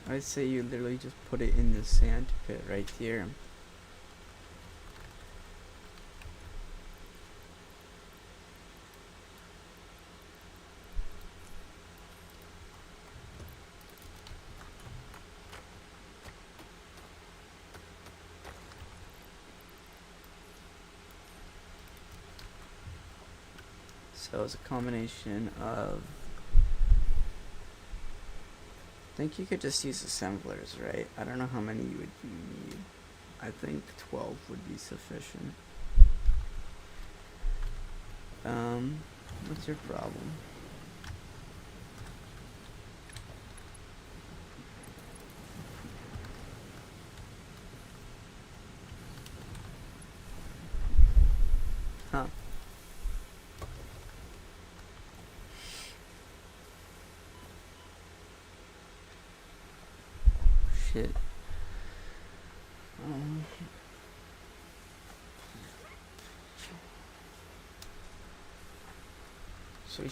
I'd say you literally just put it in the sand pit right here. So it's a combination of... I think you could just use assemblers, right? I don't know how many you would need. I think 12 would be sufficient. What's your problem? Huh. Shit. So we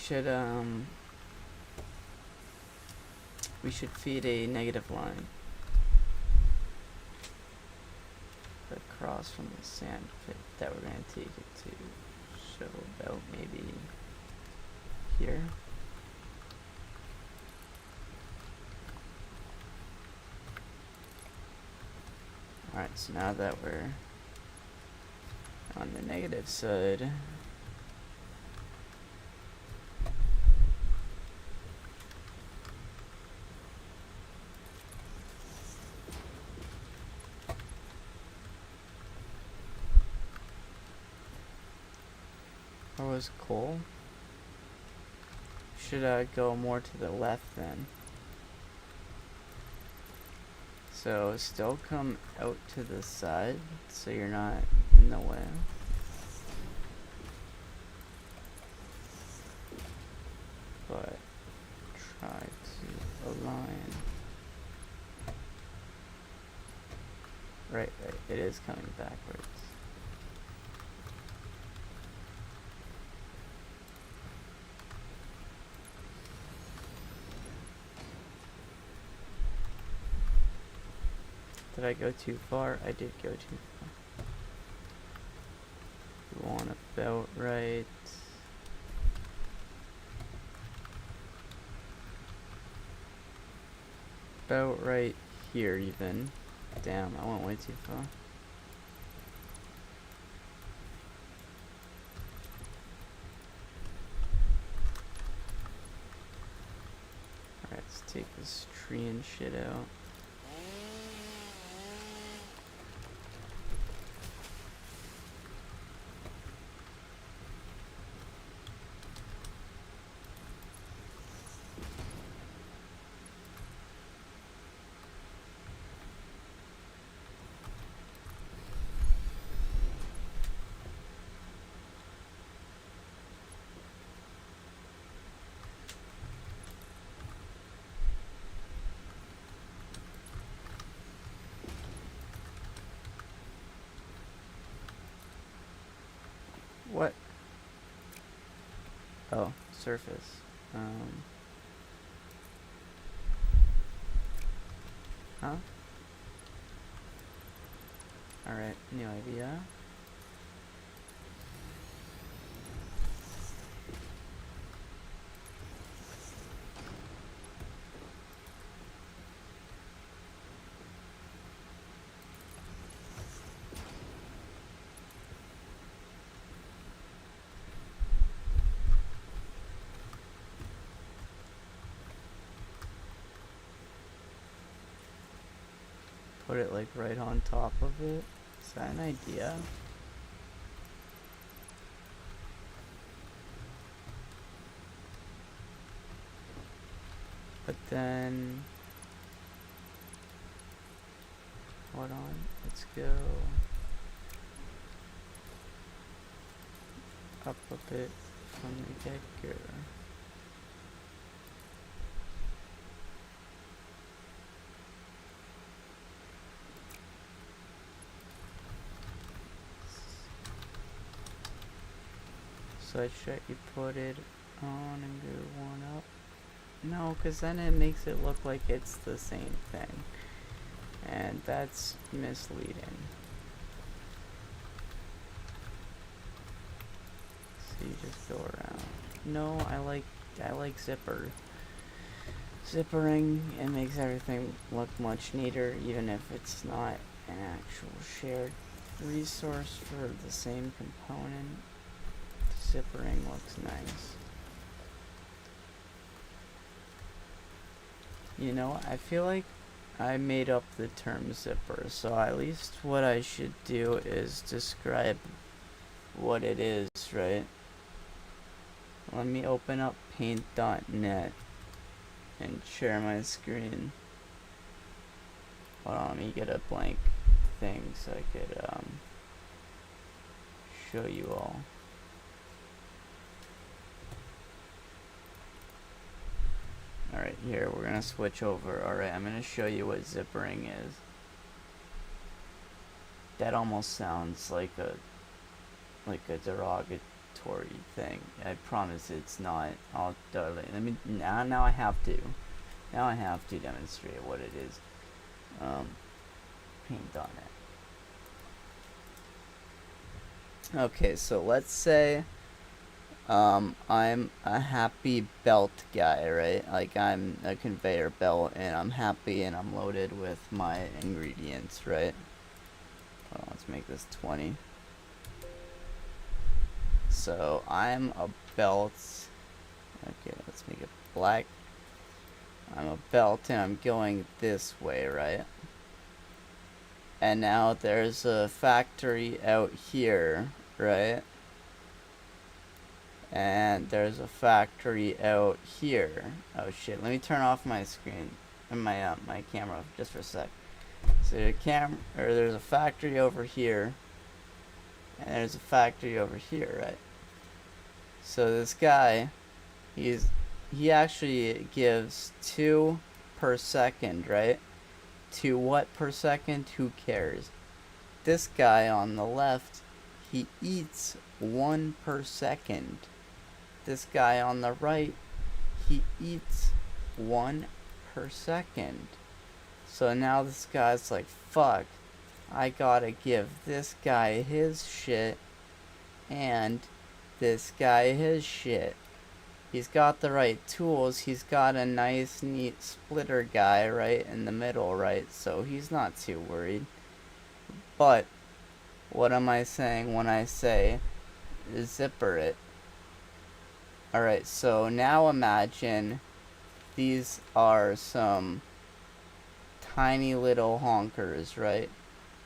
should feed a negative line across from the sand pit that we're going to take it to. So about maybe here. Alright, so now that we're on the negative side, was coal. Should go more to the left then. So still come out to the side so you're not in the way. But try to align. Right, it is coming backwards. Did I go too far? I did go too far. We want about right. About right here even. Damn, I went way too far. Alright, let's take this tree and shit out. What? Oh, surface. Huh? Alright, new idea. put it like right on top of it. Is that an idea? But then, hold on, let's go up a bit from the get-go. So should you put it on and go one up? No, because then it makes it look like it's the same thing. And that's misleading. So you just go around. No, I like zipper. Zippering, it makes everything look much neater, even if it's not an actual shared resource for the same component. Zippering looks nice. You know, I feel like I made up the term zipper, so at least what I should do is describe what it is, right? Let me open up paint.net and share my screen. Hold on, let me get a blank thing so I could show you all. Alright, here, we're gonna switch over. Alright, I'm gonna show you what zippering is. That almost sounds like a derogatory thing. I promise it's not. Let me, now I have to. Now I have to demonstrate what it is. Paint.net. Okay, so let's say I'm a happy belt guy, right? Like I'm a conveyor belt and I'm happy and I'm loaded with my ingredients, right? Well, let's make this 20. So I'm a belt. Okay, let's make it black. I'm a belt and I'm going this way, right? And now there's a factory out here, right? And there's a factory out here. Oh shit, let me turn off my screen and my camera just for a sec. So there's a factory over here and there's a factory over here, right? So this guy, he actually gives 2 per second, right? 2 what per second? Who cares? This guy on the left, he eats 1 per second. This guy on the right, he eats 1 per second. So now this guy's like, fuck, I gotta give this guy his shit and this guy his shit. He's got the right tools. He's got a nice, neat splitter guy right in the middle, right? So he's not too worried. But what am I saying when I say zipper it? Alright, so now imagine these are some tiny little honkers, right?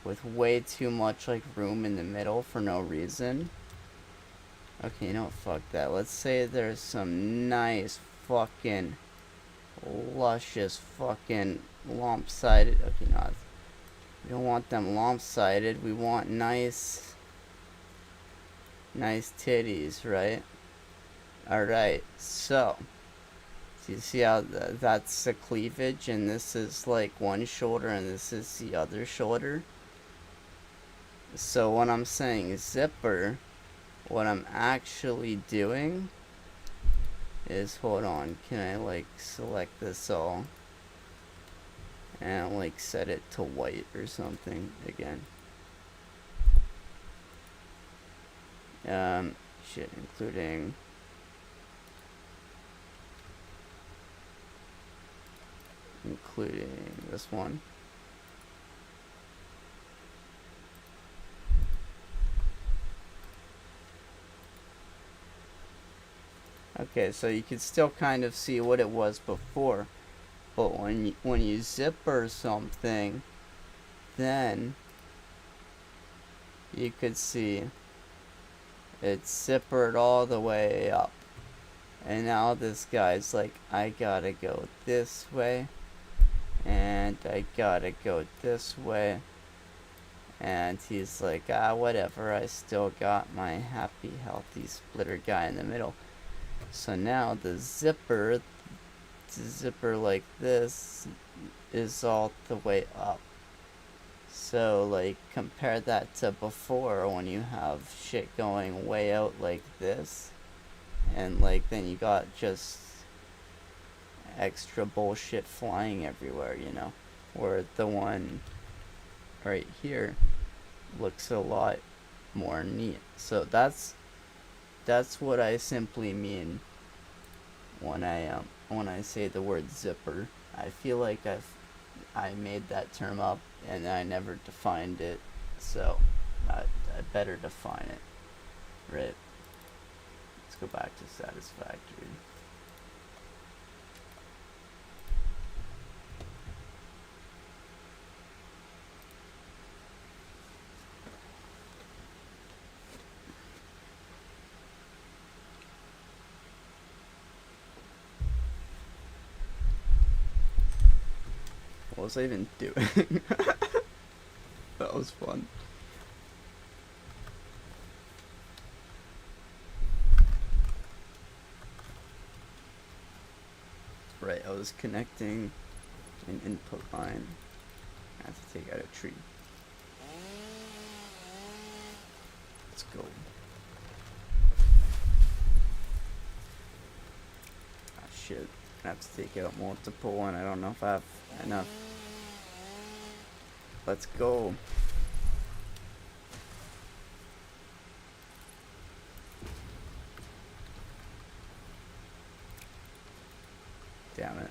With way too much like room in the middle for no reason. Okay, you know what, fuck that. Let's say there's some nice fucking luscious fucking lopsided. Okay, no, we don't want them lopsided. We want nice titties, right? Alright, so you see how that's the cleavage, and this is like one shoulder and this is the other shoulder. So when I'm saying zipper, what I'm actually doing is, hold on, can I like select this all and like set it to white or something again? Shit, including this one. Okay, so you can still kind of see what it was before, but when you zipper something, then you could see it's zippered all the way up. And now this guy's like, I gotta go this way, and I gotta go this way. And he's like, whatever, I still got my happy, healthy splitter guy in the middle. So now the zipper like this is all the way up. So, like, compare that to before when you have shit going way out like this. And, like, then you got just extra bullshit flying everywhere, you know? Where the one right here looks a lot more neat. So that's what I simply mean when I say the word zipper. I feel like I made that term up and I never defined it, so I better define it, right? Let's go back to satisfactory. What was I even doing? That was fun. Right, I was connecting an input line. I have to take out a tree. Let's go. Ah, shit. I have to take out multiple, and I don't know if I have enough. Let's go. Damn it.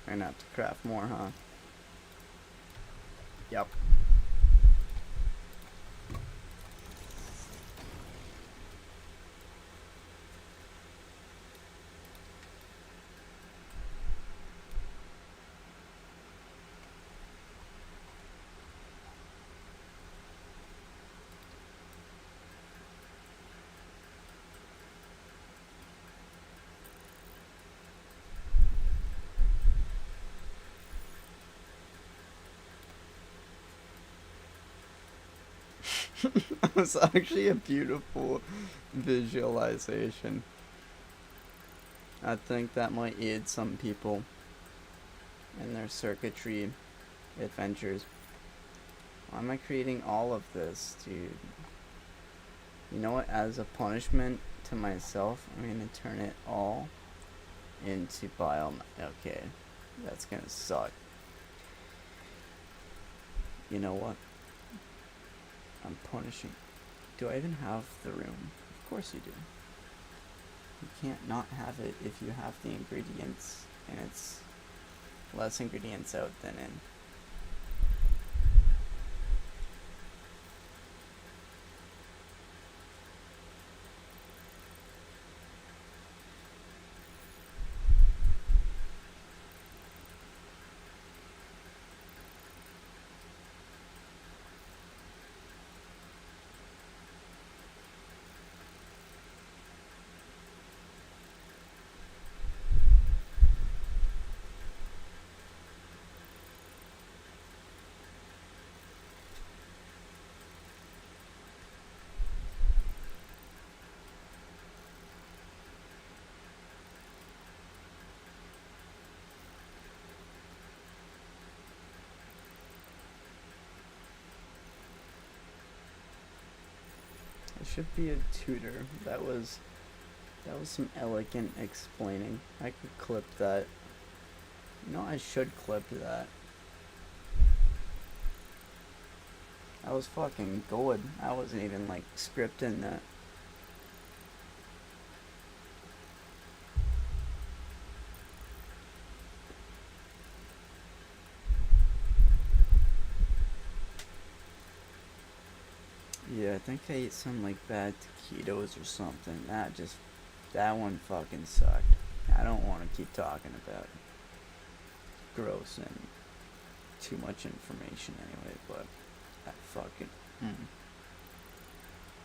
I'm gonna have to craft more, huh? Yep. That was actually a beautiful visualization. I think that might aid some people in their circuitry adventures. Why am I creating all of this, dude? You know what? As a punishment to myself, I'm gonna turn it all into biome. Okay, that's gonna suck. You know what? I'm punishing. Do I even have the room? Of course you do. You can't not have it if you have the ingredients, and it's less ingredients out than in. It should be a tutor. That was some elegant explaining. I could clip that. You know, I should clip that. I was fucking good. I wasn't even like scripting that. Yeah, I think I ate some like bad taquitos or something. That one fucking sucked. I don't want to keep talking about it. Gross and too much information anyway, but that fucking...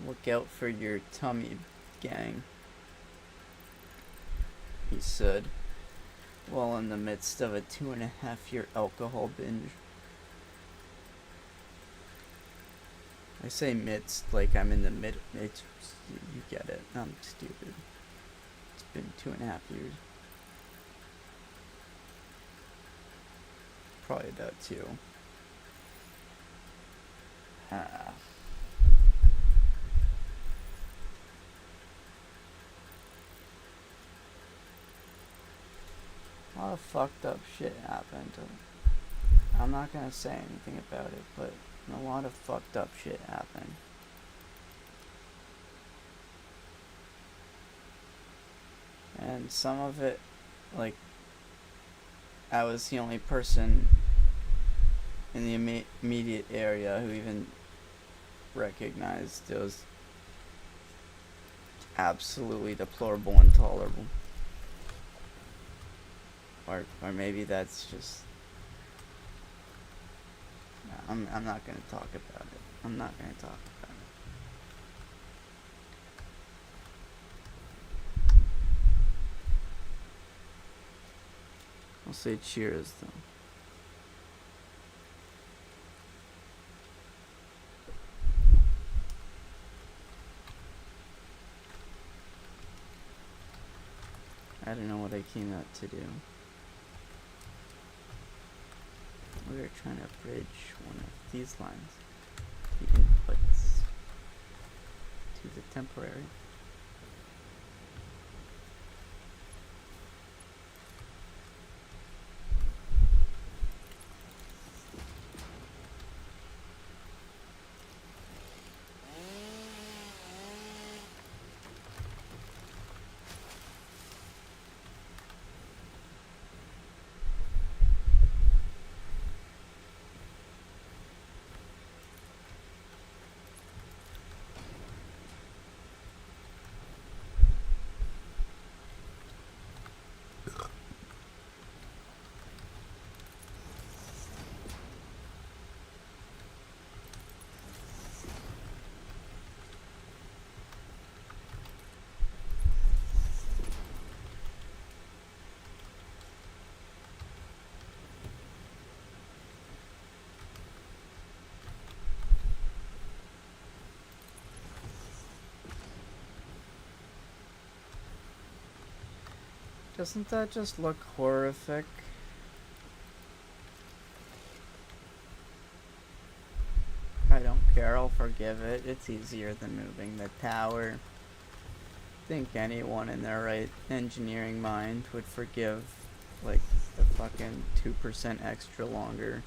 Look out for your tummy, gang, he said, while in the midst of a 2.5-year alcohol binge. I say midst like I'm in the mid. It's, you get it. I'm stupid. It's been 2.5 years. Probably about 2. A lot of fucked up shit happened. I'm not gonna say anything about it, but a lot of fucked up shit happened. And some of it, like, I was the only person in the immediate area who even recognized it was absolutely deplorable and intolerable. Or maybe that's just... I'm not gonna talk about it. I'm not gonna talk about it. I'll say cheers though. I don't know what I came out to do. We were trying to bridge one of these lines, the inputs to the temporary. Doesn't that just look horrific? I don't care, I'll forgive it. It's easier than moving the tower. I think anyone in their right engineering mind would forgive, like, the fucking 2% extra longer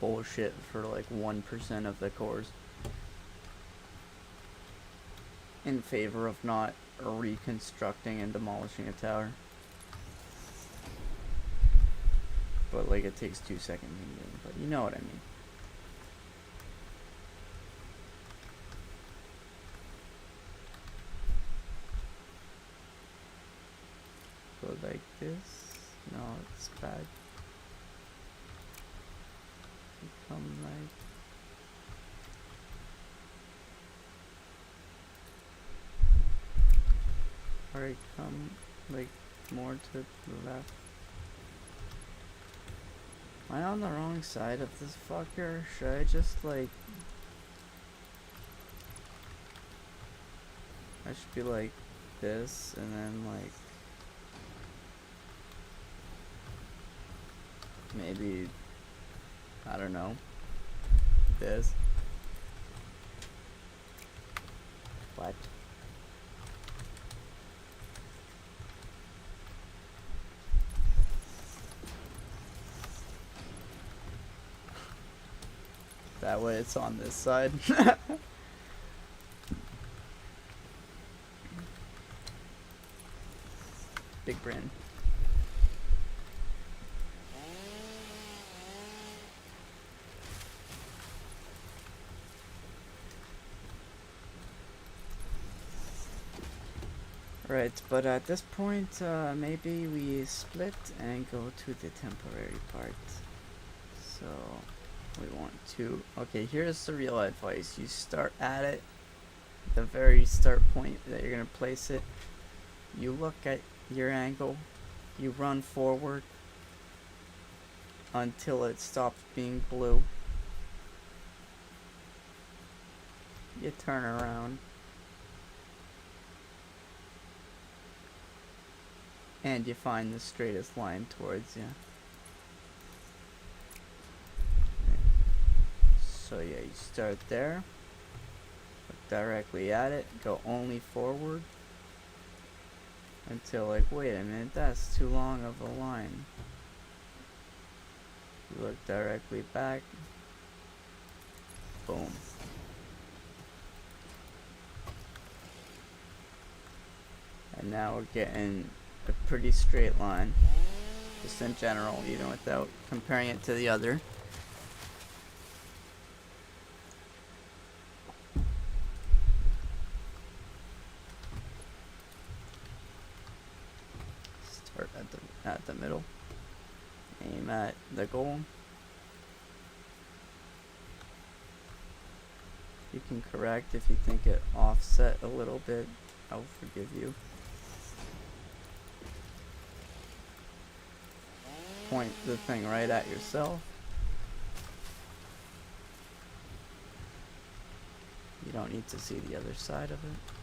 bullshit for, like, 1% of the cores. In favor of not reconstructing and demolishing a tower. But, like, it takes 2 seconds to do, but you know what I mean. Go like this. No, it's bad. Become like... Alright, come, like, more to the left. Am I on the wrong side of this fucker? Should I just, like... I should be like this, and then, like... Maybe... I don't know. This. What? That way it's on this side. Big brain. Right, but at this point, maybe we split and go to the temporary part. So we want to, okay, here's the real advice. You start at it, the very start point that you're going to place it. You look at your angle, you run forward until it stops being blue. You turn around and you find the straightest line towards you. So yeah, you start there, look directly at it, go only forward until like, wait a minute, that's too long of a line. You look directly back, boom. And now we're getting a pretty straight line, just in general, even without comparing it to the other. Start at the middle, aim at the goal. You can correct if you think it offset a little bit. I'll forgive you. Point the thing right at yourself. You don't need to see the other side of it.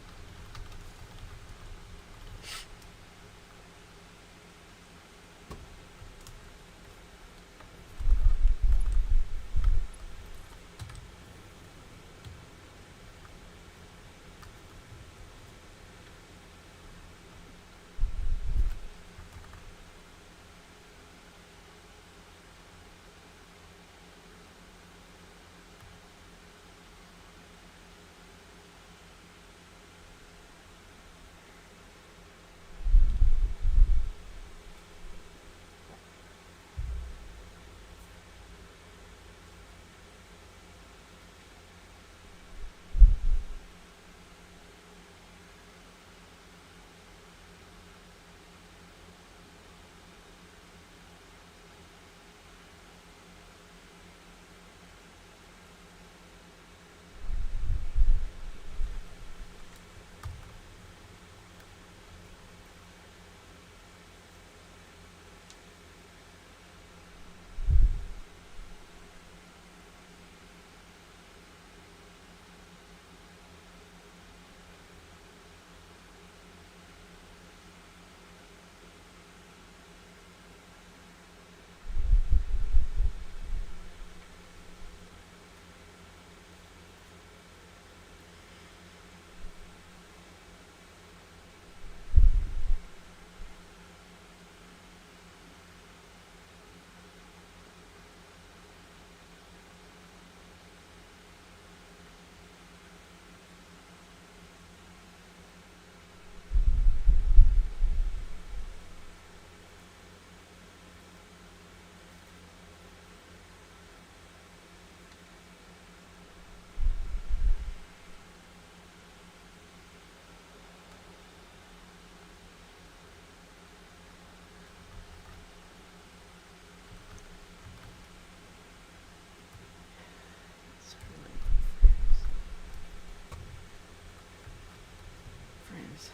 Frames.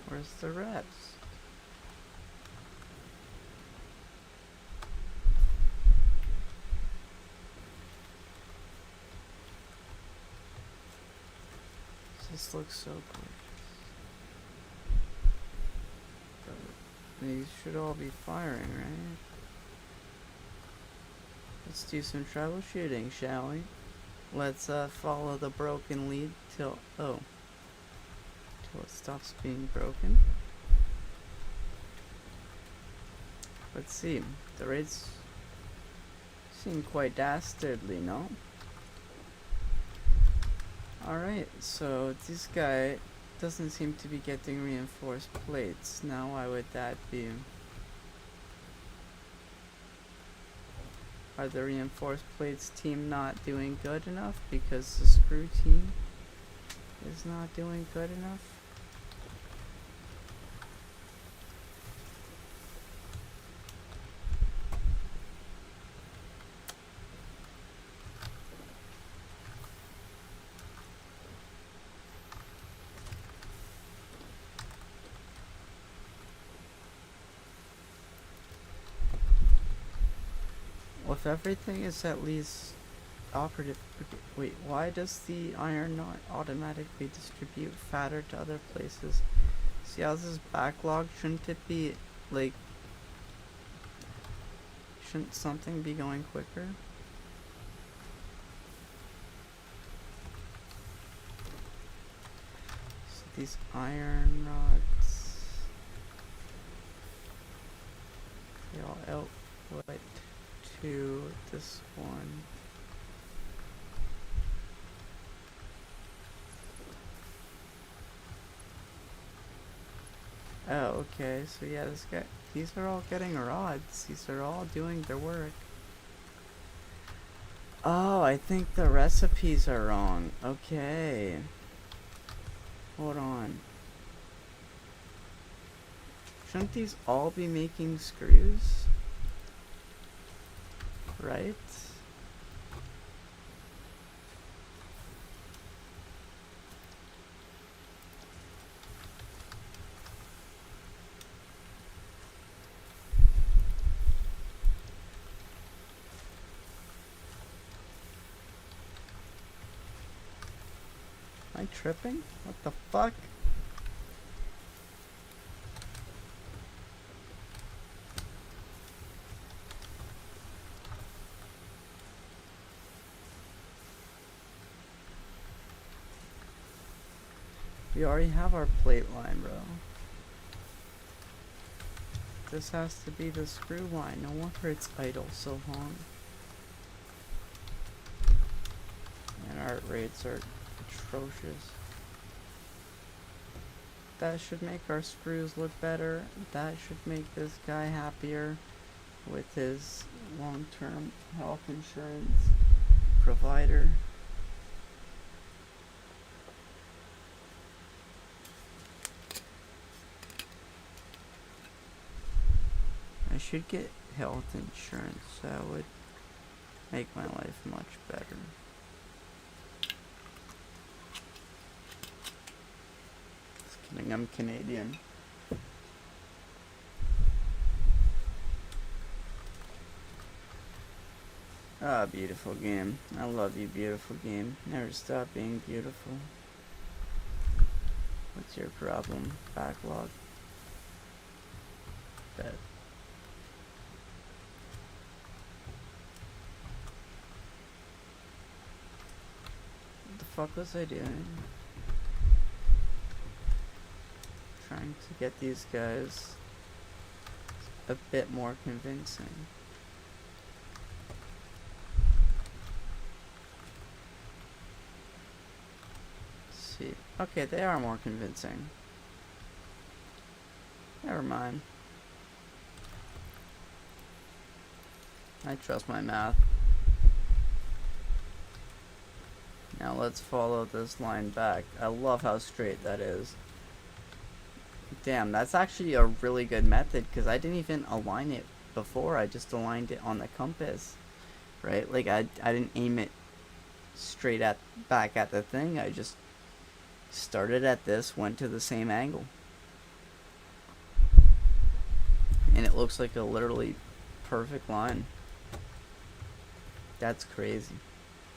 Where's the reps? This looks so gorgeous. These should all be firing, right? Let's do some troubleshooting, shall we? Let's follow the broken lead till it stops being broken. Let's see. The rates seem quite dastardly, no? Alright, so this guy doesn't seem to be getting reinforced plates. Now why would that be? Are the reinforced plates team not doing good enough because the screw team is not doing good enough? Well, if everything is at least operative. Wait, why does the iron not automatically distribute fatter to other places? See how this is backlogged? Shouldn't it be, like, shouldn't something be going quicker? So these iron rods, they all output to this one. Oh, okay, so yeah, these are all getting rods. These are all doing their work. Oh, I think the recipes are wrong. Okay. Hold on. Shouldn't these all be making screws? Right? Am I tripping? What the fuck? We already have our plate line, bro. This has to be the screw line. No wonder it's idle so long. And our rates are atrocious. That should make our screws look better. That should make this guy happier with his long-term health insurance provider. I should get health insurance. That would make my life much better. Just kidding, I'm Canadian. Ah, beautiful game. I love you, beautiful game. Never stop being beautiful. What's your problem? Backlog. Bet. What the fuck was I doing? Trying to get these guys a bit more convincing. Let's see. Okay, they are more convincing. Never mind. I trust my math. Now let's follow this line back. I love how straight that is. Damn, that's actually a really good method because I didn't even align it before. I just aligned it on the compass, right? Like I didn't aim it straight back at the thing. I just started at this, went to the same angle. And it looks like a literally perfect line. That's crazy.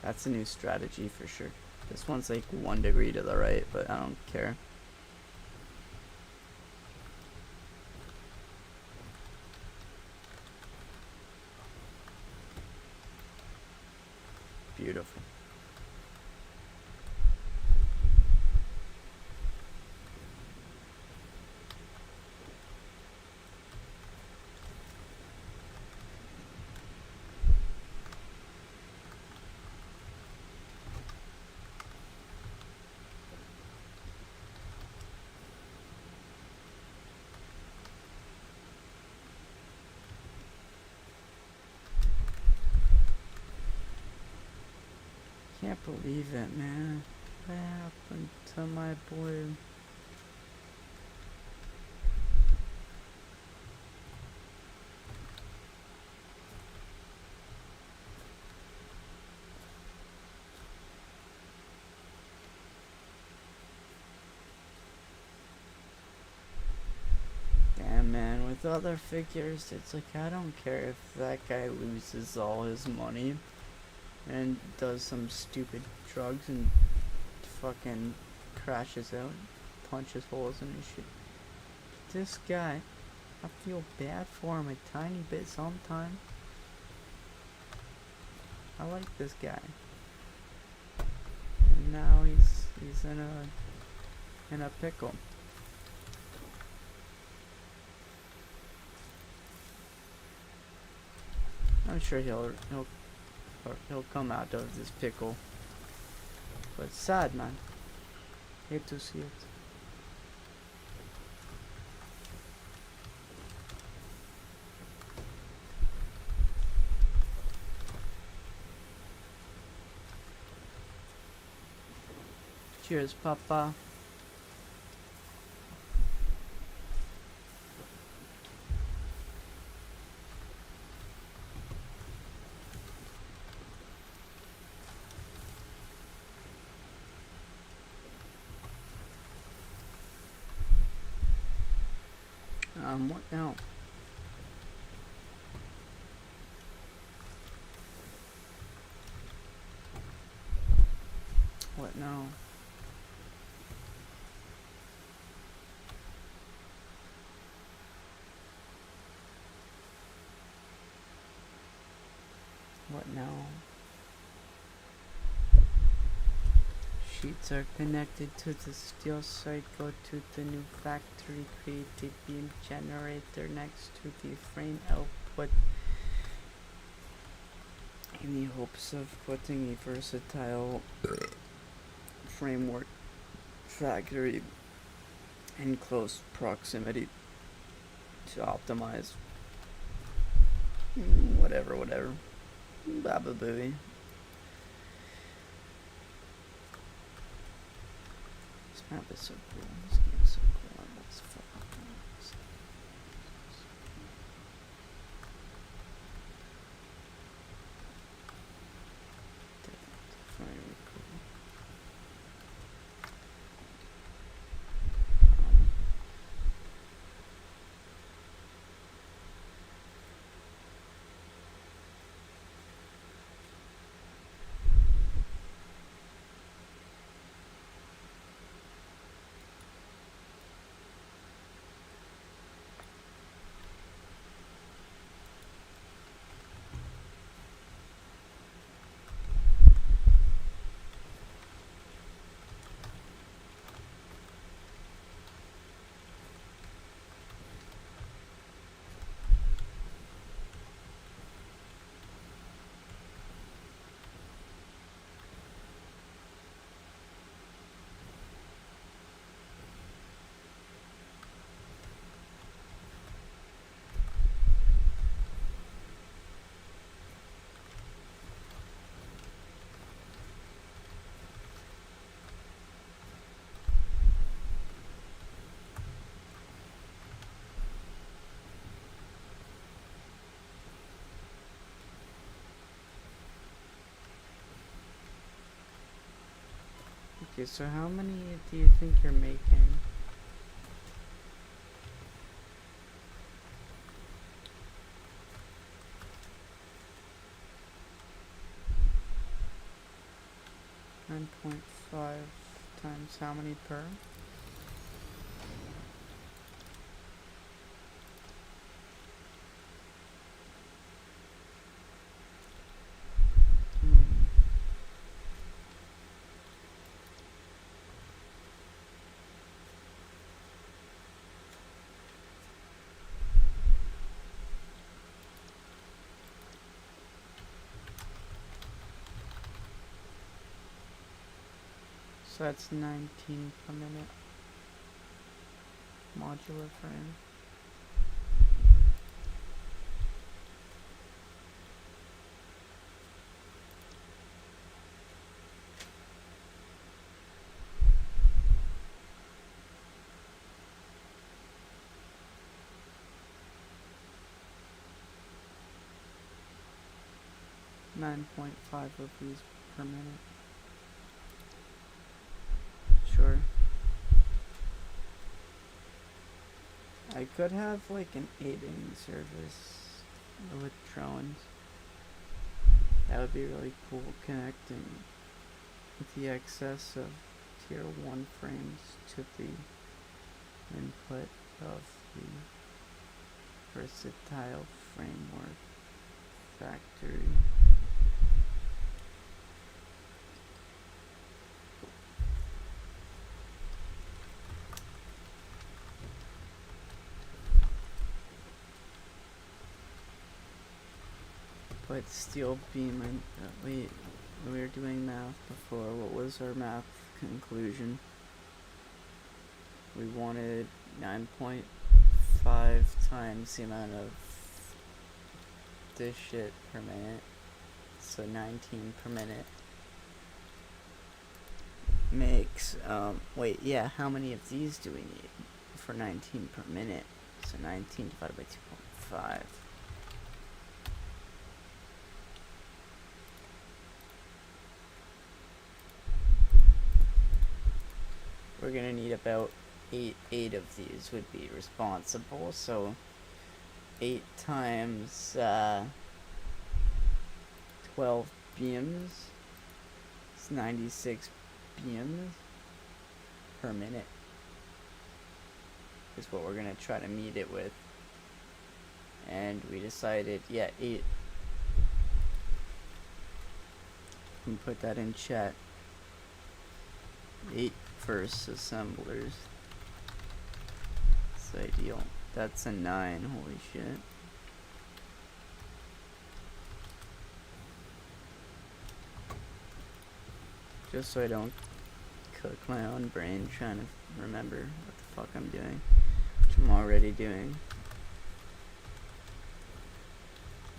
That's a new strategy for sure. This one's like 1 degree to the right, but I don't care. Beautiful. Can't believe it, man. What happened to my boy? Damn, man, with other figures, it's like, I don't care if that guy loses all his money and does some stupid drugs and fucking crashes out, punches holes in his shit. This guy, I feel bad for him a tiny bit sometimes. I like this guy. And now he's in a pickle. I'm sure he'll come out of this pickle. But sad, man. Hate to see it. Cheers, Papa. What now? What now? What now? Sheets are connected to the steel site. Go to the new factory. Create the beam generator next to the frame output in the hopes of putting a versatile framework factory in close proximity to optimize whatever. Baba booey. This map is so cool. This game is so cool. I love this fucking game. Definitely cool. Okay, so how many do you think you're making? $9.5 times how many per? So that's 19 per minute. Modular frame. 9.5 of these per minute. Sure. I could have like an aiding service with drones. That would be really cool, connecting the excess of tier 1 frames to the input of the versatile framework factory. But steel beam, we were doing math before. What was our math conclusion? We wanted 9.5 times the amount of this shit per minute, so 19 per minute makes, wait, yeah, how many of these do we need for 19 per minute? So 19 divided by 2.5. We're gonna need about 8 of these would be responsible, so 8 times 12 beams is 96 beams per minute is what we're gonna try to meet it with. And we decided, yeah, 8. We can put that in chat. 8 first assemblers. It's ideal. That's a 9, holy shit. Just so I don't cook my own brain trying to remember what the fuck I'm doing, which I'm already doing.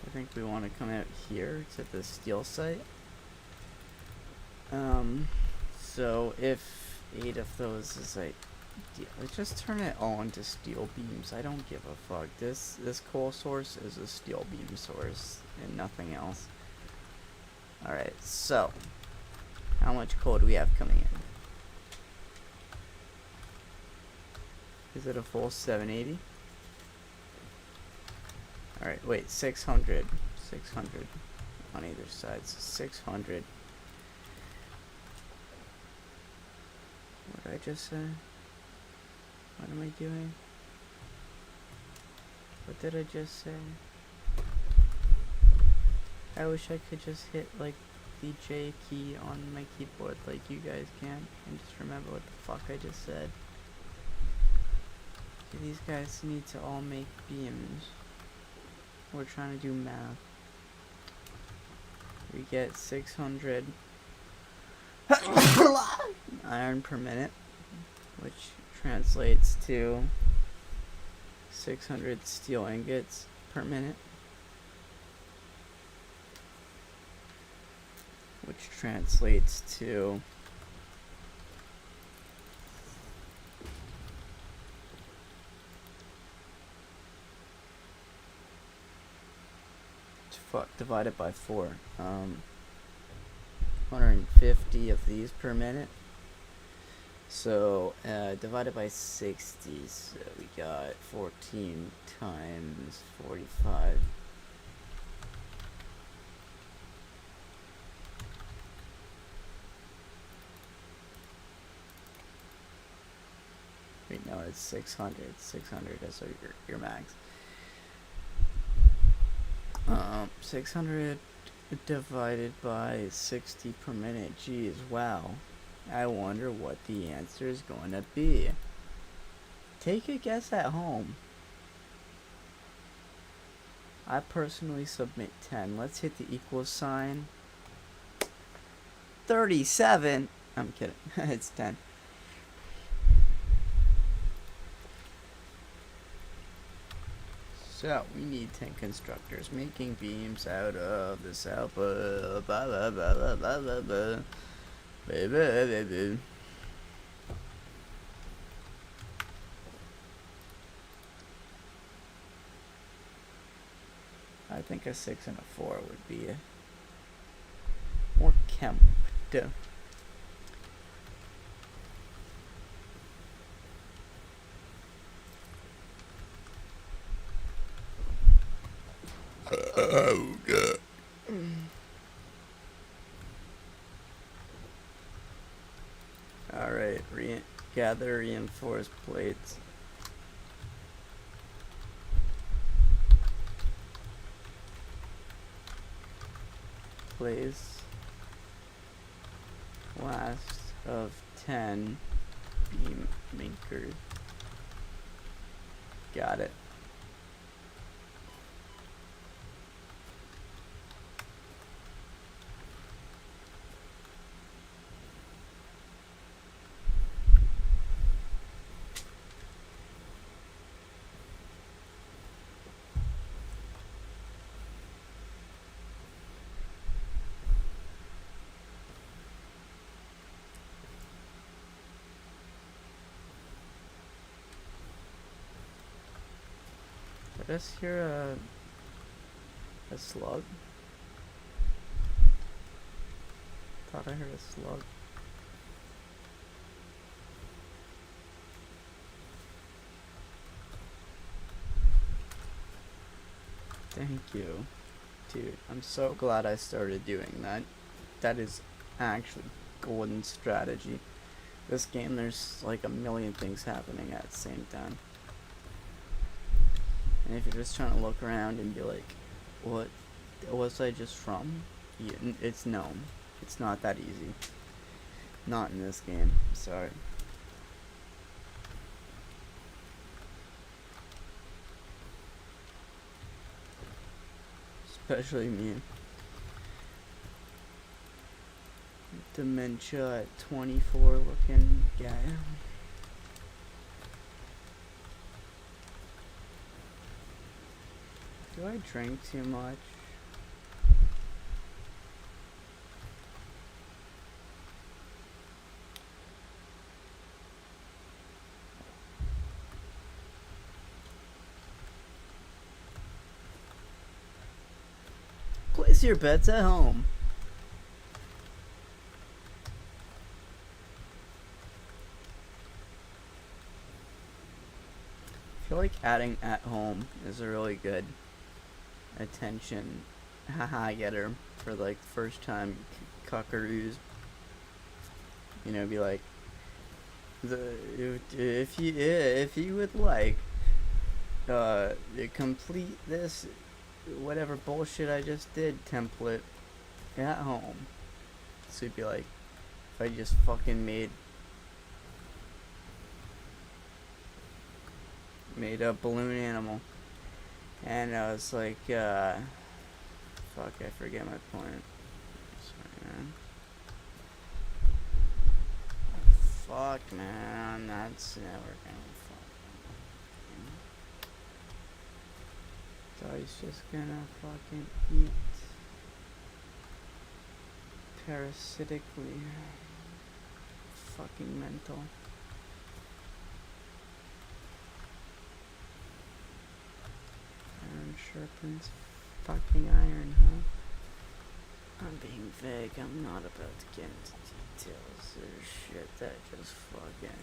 I think we want to come out here to the steel site. So if 8 of those is like, let's just turn it all into steel beams. I don't give a fuck. This coal source is a steel beam source and nothing else. Alright, so how much coal do we have coming in? Is it a full 780? Alright, wait, 600. 600 on either side, so 600. What did I just say? What am I doing? What did I just say? I wish I could just hit like the J key on my keyboard like you guys can and just remember what the fuck I just said. Okay, these guys need to all make beams. We're trying to do math. We get 600 iron per minute, which translates to 600 steel ingots per minute, which translates to divided by 4. 150 of these per minute. So divided by 60, so we got 14 times 45. Wait, no, it's 600. 600 is your max. 600 divided by 60 per minute. Geez, wow. I wonder what the answer is going to be. Take a guess at home. I personally submit 10. Let's hit the equal sign. 37. I'm kidding. It's 10. So, we need 10 constructors making beams out of this output. Blah, blah, blah, blah, blah, blah, blah. Blah, blah, blah, blah. I think a 6 and a 4 would be Kempt. Oh, God. Alright, gather reinforced plates. Place last of 10 beam makers. Got it. Did I just hear a slug? Thought I heard a slug. Thank you. Dude, I'm so glad I started doing that. That is actually golden strategy. This game, there's like a million things happening at the same time. And if you're just trying to look around and be like, what was I just from? Yeah, it's no. It's not that easy. Not in this game. Sorry. Especially me. Dementia at 24 looking guy. Do I drink too much? Place your bets at home. I feel like adding at home is a really good attention haha getter for like first time cuckaroos. You know, be like, if you would like complete this whatever bullshit I just did template at home. So it'd be like, if I just fucking made a balloon animal, and I was like, fuck, I forget my point. Sorry, man. Fuck, man, that's never gonna fucking. So he's just gonna fucking eat parasitically. Fucking mental. Iron sharpens fucking iron, huh? I'm being vague. I'm not about to get into details. There's shit that just fucking.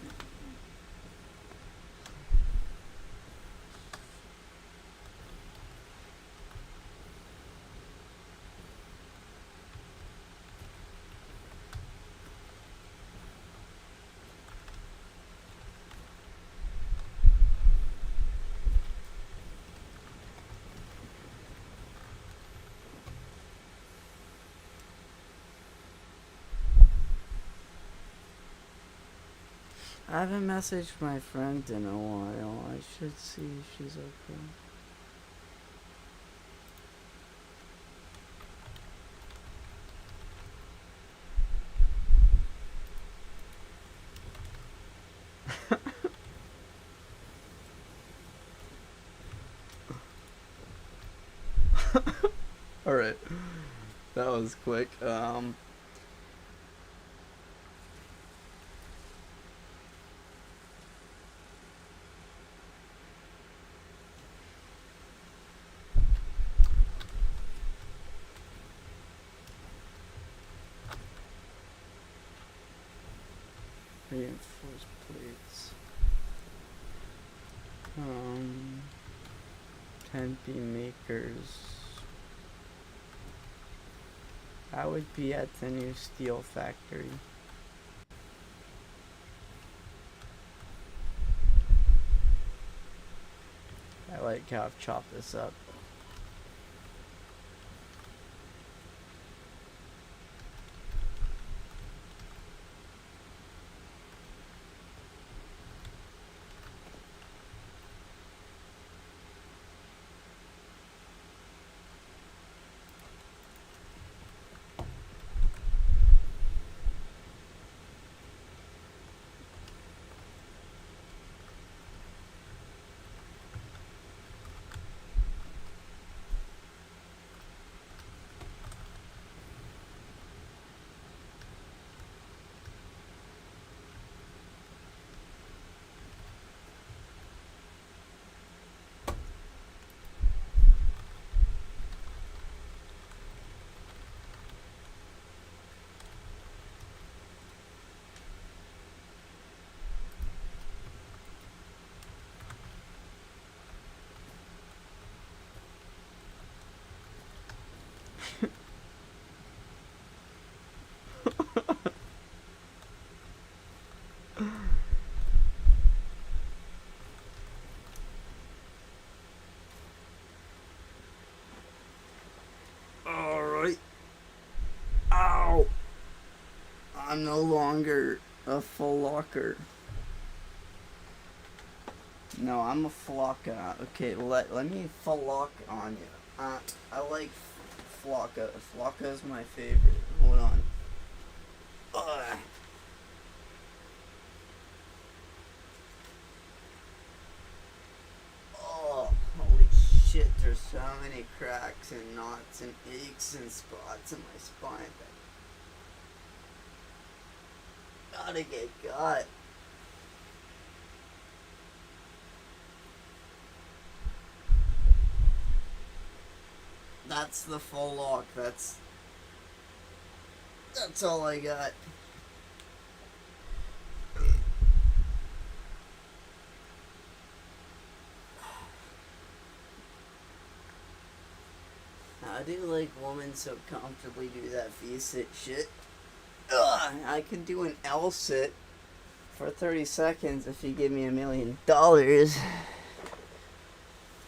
I haven't messaged my friend in a while. I should see if she's okay. Alright. That was quick. reinforced plates. 10B makers. I would be at the new steel factory. I like how I've chopped this up. Alright. Ow! I'm no longer a full locker. No, I'm a flocka. Okay, let me flock on you. I like flocka. Flocka is my favorite. Hold on. Ugh. Oh, holy shit, there's so many cracks and knots and aches and spots in my spine that gotta get got. That's the full lock. That's all I got. How do like women so comfortably do that V-sit shit? Ugh, I can do an L-sit for 30 seconds if you give me $1 million.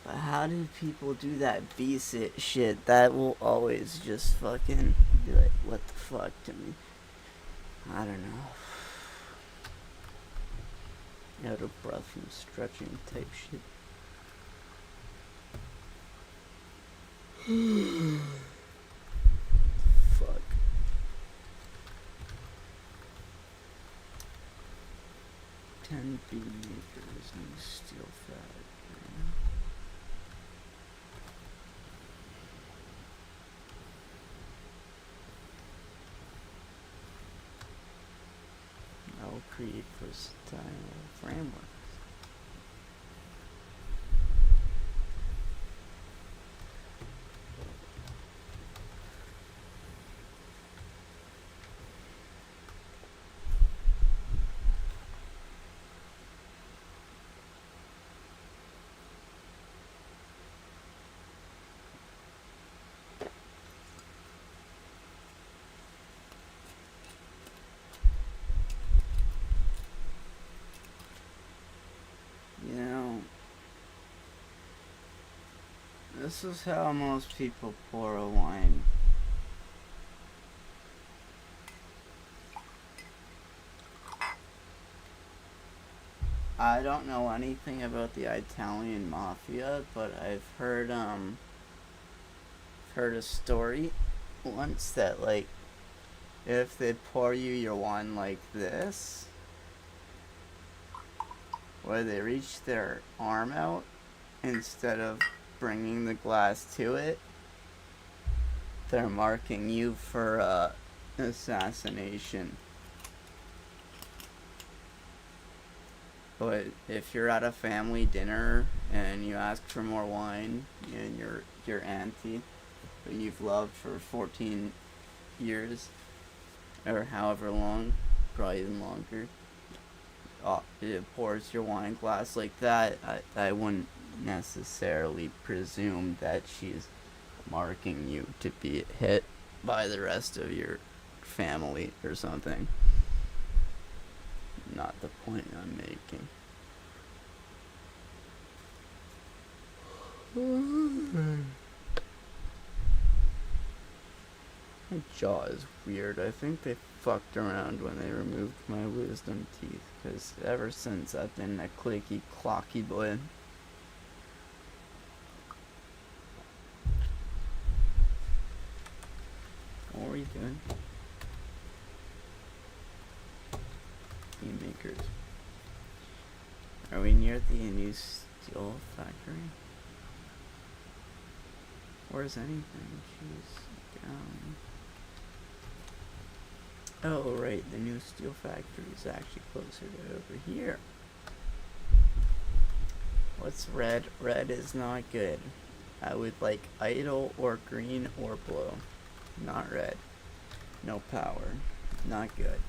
But how do people do that V-sit shit? That will always just fucking be like, what the fuck to me? I don't know. Out of breath from stretching type shit. Fuck. Ten B makers and steel factory. I'll create versatile frameworks. You know, this is how most people pour a wine. I don't know anything about the Italian mafia, but I've heard a story once that like if they pour you your wine like this, where they reach their arm out instead of bringing the glass to it, they're marking you for assassination. But if you're at a family dinner and you ask for more wine and your auntie who you've loved for 14 years or however long, probably even longer, pours your wine glass like that, I wouldn't necessarily presume that she's marking you to be hit by the rest of your family or something. Not the point I'm making. My jaw is weird. I think they fucked around when they removed my wisdom teeth, because ever since I've been a clicky clocky boy. What were you doing? Game makers. Are we near the new steel factory? Where's anything? Jeez. Oh, right. The new steel factory is actually closer to over here. What's red? Red is not good. I would like idle or green or blue. Not red. No power. Not good.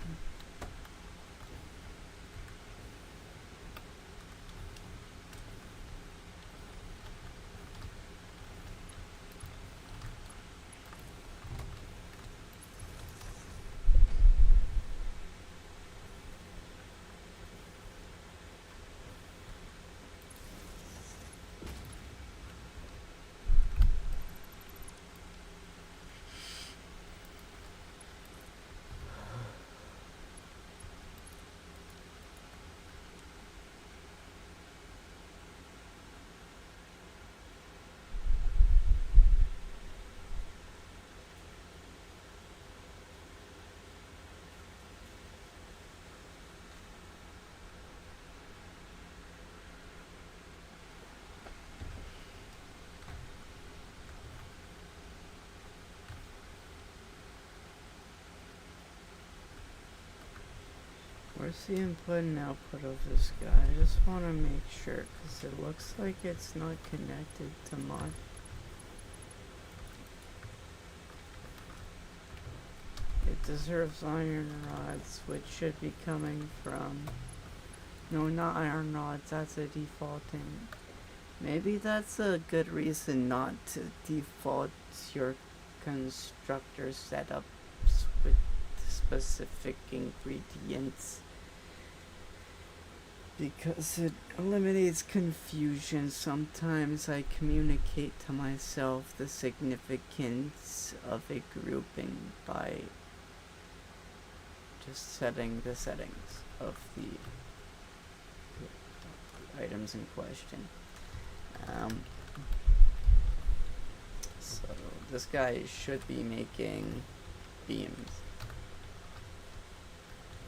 Where's the input and output of this guy? I just want to make sure, because it looks like it's not connected to much. It deserves iron rods, which should be coming from... No, not iron rods, that's a defaulting. Maybe that's a good reason not to default your constructor setups with specific ingredients, because it eliminates confusion. Sometimes I communicate to myself the significance of a grouping by just setting the settings of the items in question. So this guy should be making beams.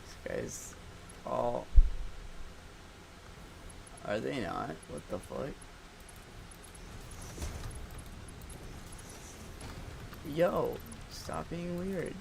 This guy's all... Are they not? What the fuck? Yo, stop being weird.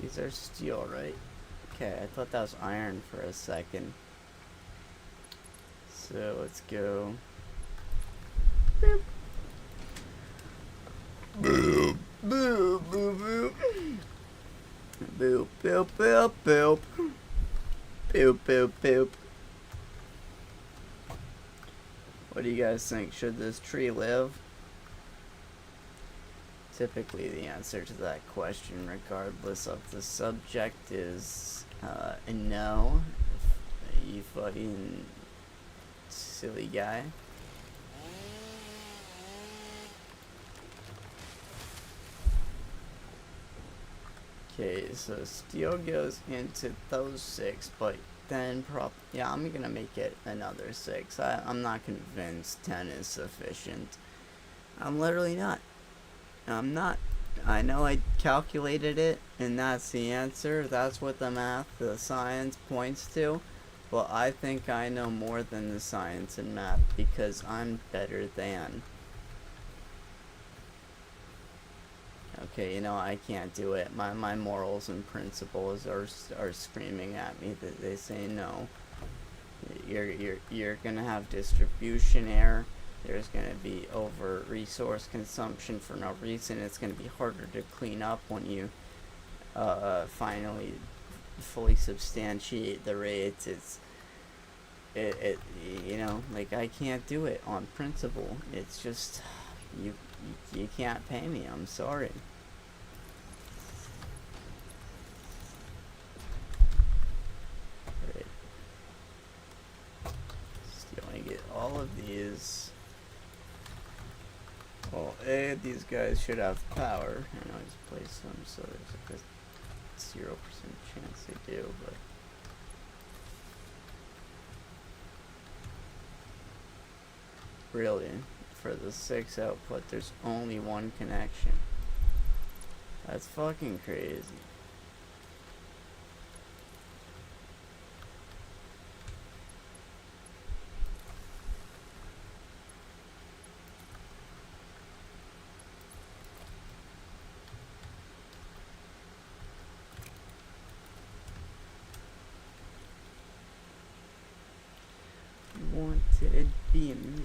These are steel, right? Okay, I thought that was iron for a second. So let's go. Boop. Boop, boop, boop, boop. Boop, boop, boop, boop. Boop, boop, boop. What do you guys think? Should this tree live? Typically the answer to that question, regardless of the subject, is a no. You fucking silly guy. Okay, so steel goes into those 6, but then yeah, I'm gonna make it another 6. I'm not convinced 10 is sufficient. I'm literally not. I'm not. I know I calculated it, and that's the answer. That's what the math, the science points to. But I think I know more than the science and math, because I'm better than. Okay, you know, I can't do it. My morals and principles are screaming at me that they say no. You're gonna have distribution error. There's gonna be over resource consumption for no reason. It's gonna be harder to clean up when you finally fully substantiate the rates. It you know, like, I can't do it on principle. It's just you can't pay me. I'm sorry. Right. Stealing it. All of these. Well, these guys should have power, and I just place them so there's like a 0% chance they do, but. Really, for the 6 output, there's only one connection. That's fucking crazy. Wanted beams.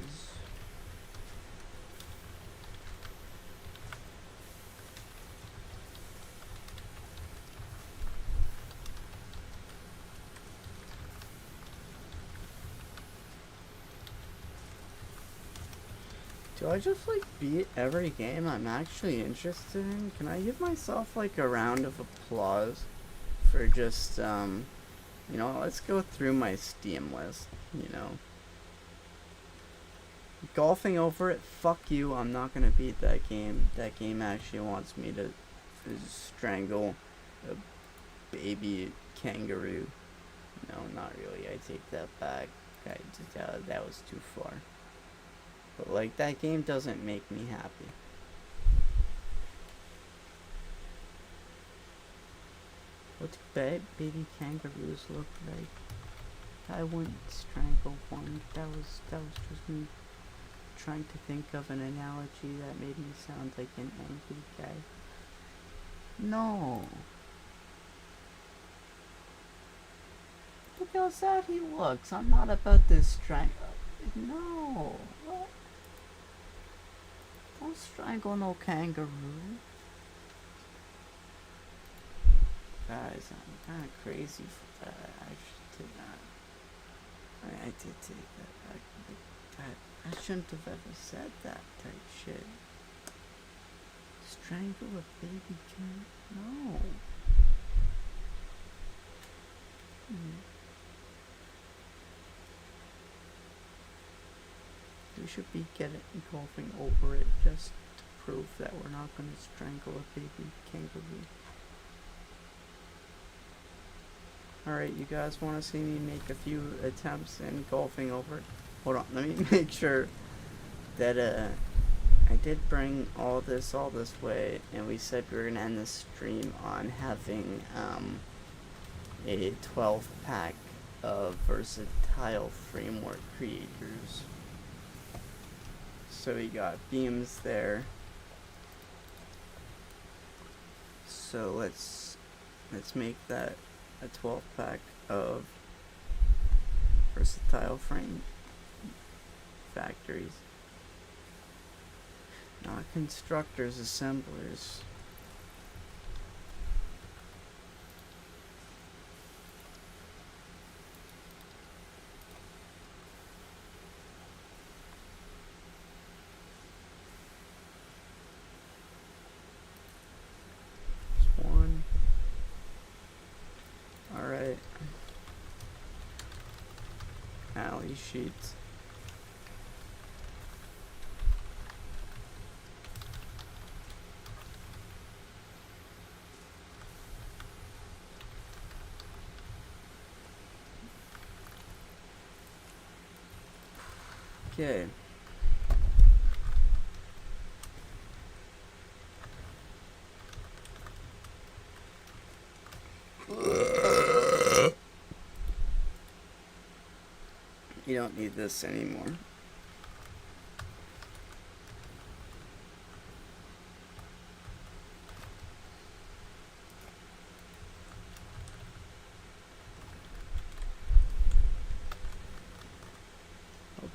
Do I just like beat every game I'm actually interested in? Can I give myself like a round of applause for just you know, let's go through my Steam list, you know. Golfing over it, fuck you, I'm not gonna beat that game. That game actually wants me to strangle a baby kangaroo. No, not really, I take that back. That was too far. But like, that game doesn't make me happy. What do baby kangaroos look like? I wouldn't strangle one. That was just me trying to think of an analogy that made me sound like an angry guy. No. Look how sad he looks. I'm not about to strangle. No. What? Don't strangle no kangaroo. Guys, I'm kind of crazy for that. I should did not. I did take that back. Like, I shouldn't have ever said that type shit. Strangle a baby cat? No. We should be golfing over it just to prove that we're not going to strangle a baby kangaroo. Alright, you guys want to see me make a few attempts in golfing over it? Hold on, let me make sure that I did bring all this way, and we said we were going to end the stream on having a 12 pack of versatile framework creators. So we got beams there. So let's make that a 12 pack of versatile frame factories. Not constructors, assemblers. One. Alright. Alley sheets. Okay. You don't need this anymore.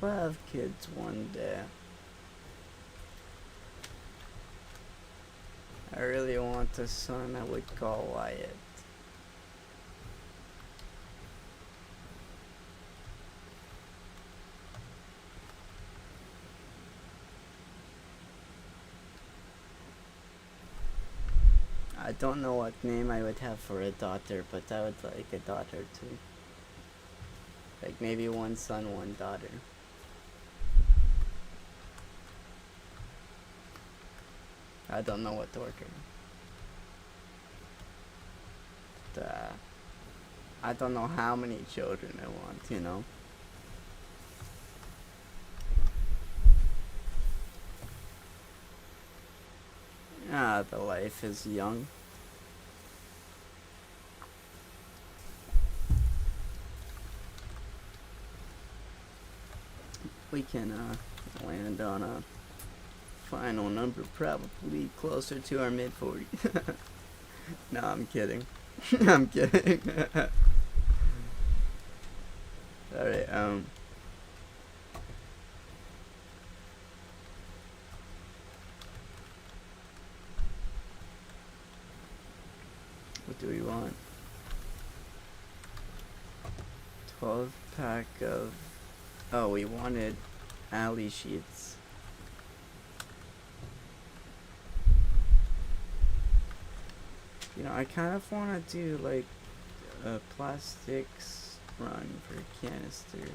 I have kids one day, I really want a son I would call Wyatt. I don't know what name I would have for a daughter, but I would like a daughter too. Like maybe one son, one daughter. I don't know what order. But, I don't know how many children I want, you know? The life is young. We can land on a final number probably closer to our mid-40s. No, I'm kidding. I'm kidding. Alright, what do we want? 12 pack of... Oh, we wanted alley sheets. You know, I kind of want to do like a plastics run for canisters.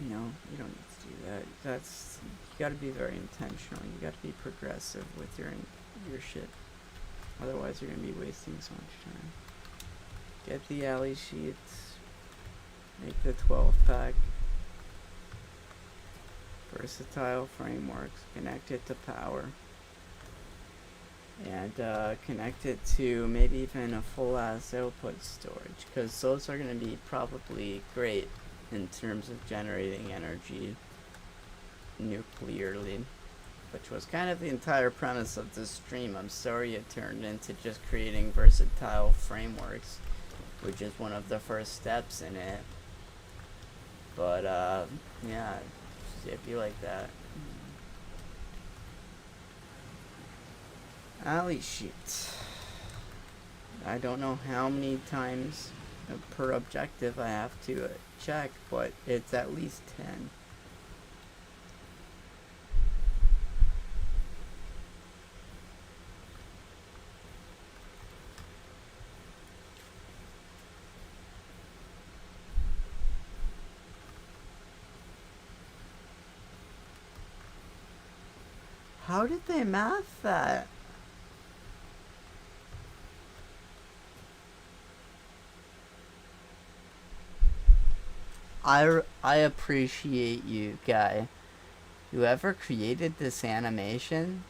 You know, you don't need to do that. That's, you gotta be very intentional. You gotta be progressive with your shit. Otherwise, you're gonna be wasting so much time. Get the alley sheets. Make the 12 pack. Versatile frameworks. Connect it to power. And connect it to maybe even a full ass output storage, because those are going to be probably great in terms of generating energy nuclearly, which was kind of the entire premise of this stream. I'm sorry it turned into just creating versatile frameworks, which is one of the first steps in it. But yeah, it'd be like that. Alley sheet. I don't know how many times per objective I have to check, but it's at least 10. How did they math that? I appreciate you, guy. Whoever created this animation,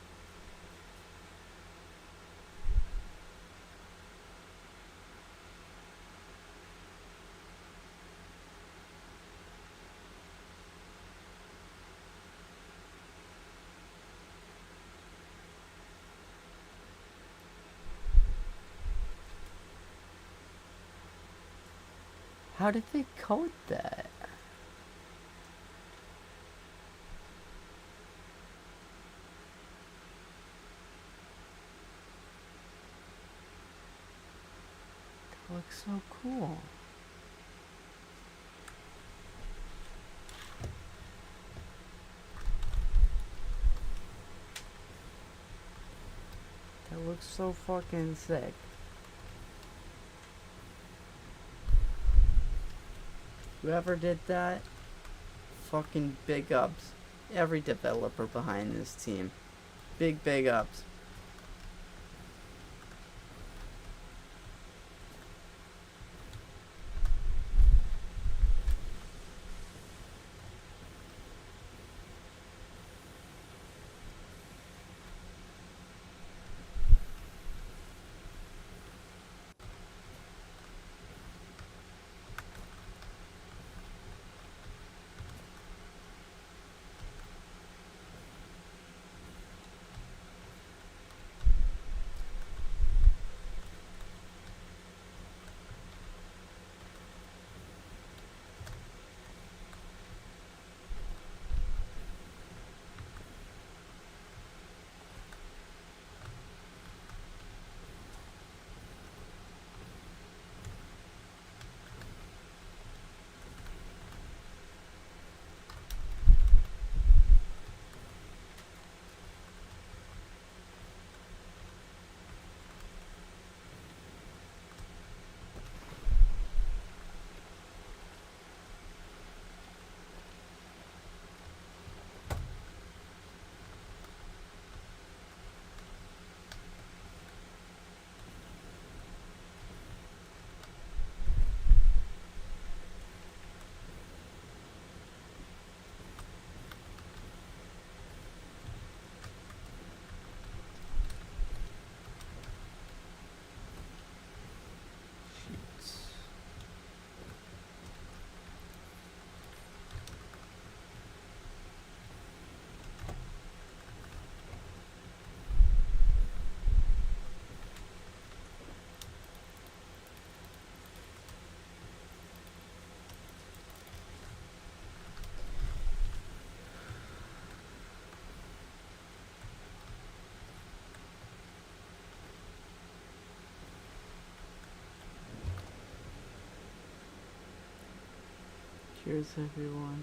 how did they code that? That looks so cool. That looks so fucking sick. Whoever did that, fucking big ups. Every developer behind this team. Big ups. Here's everyone.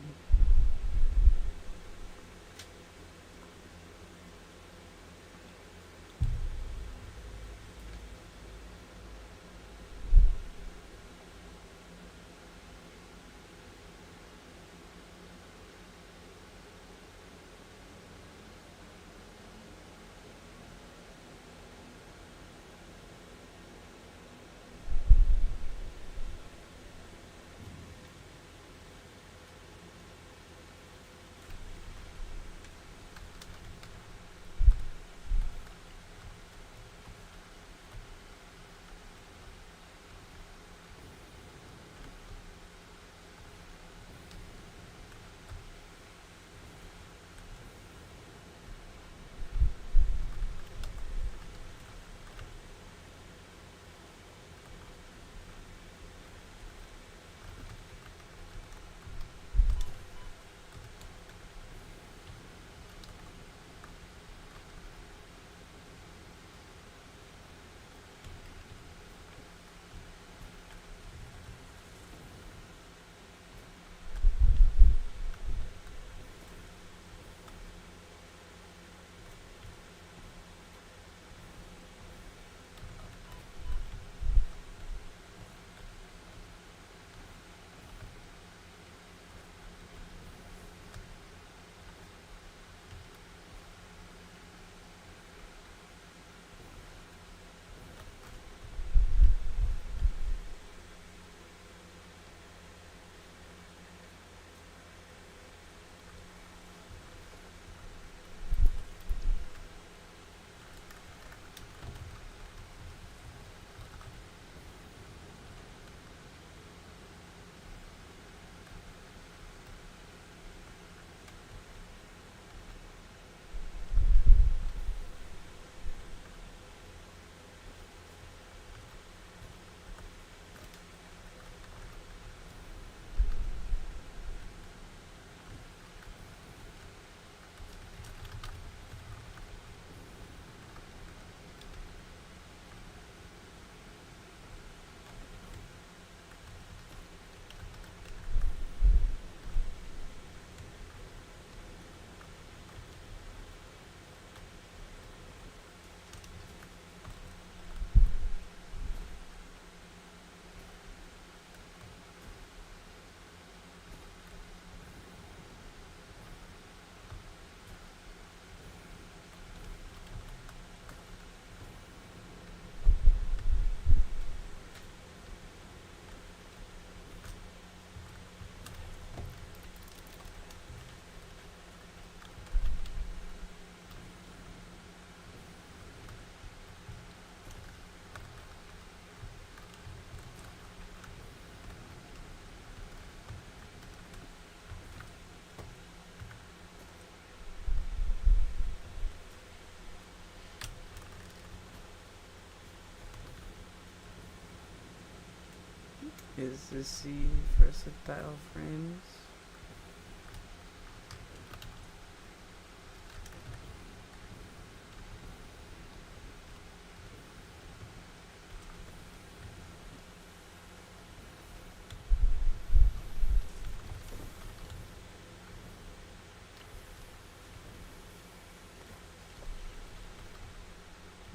Is this the versatile frames?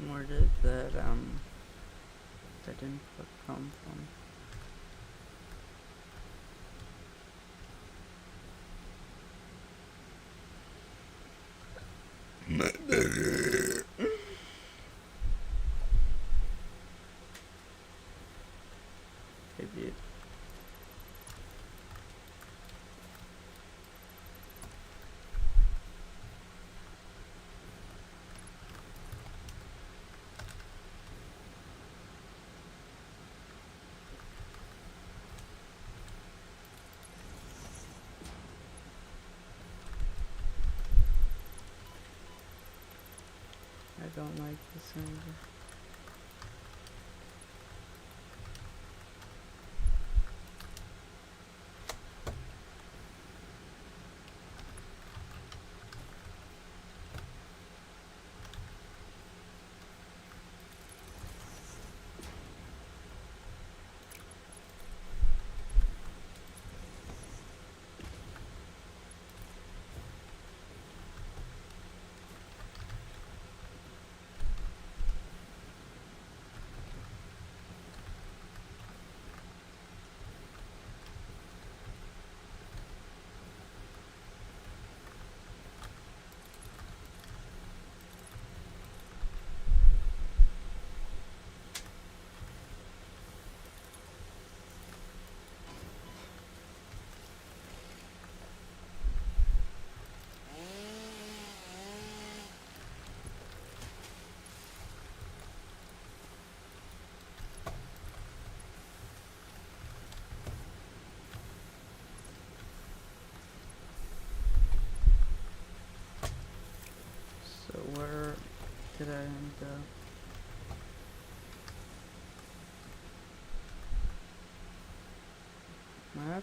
Where did that input come from? Maybe it. I don't like this angle.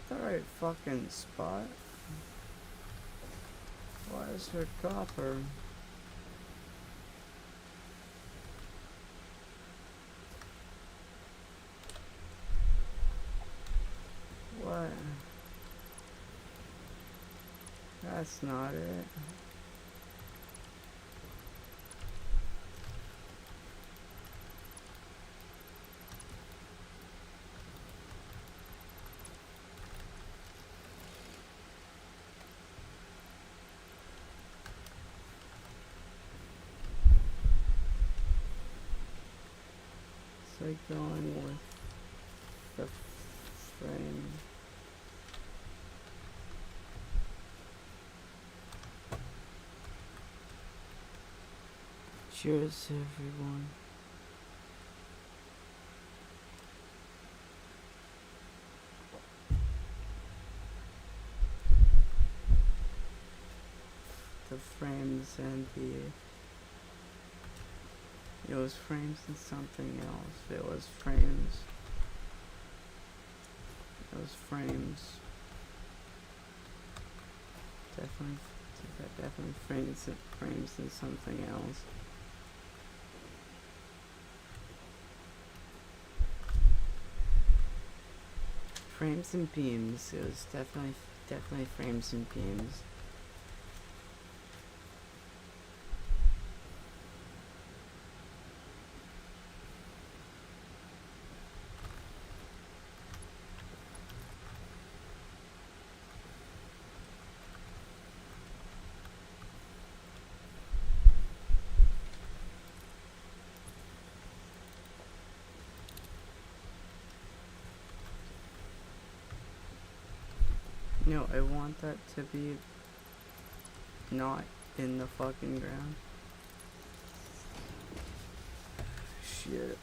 the right fucking spot? Why is there copper? What? That's not it. It's like going with the frame. Cheers, everyone. The frames and it was frames and something else. It was frames. It was frames. Definitely frames and something else. Frames and beams. It was definitely frames and beams. No, I want that to be not in the fucking ground. Shit.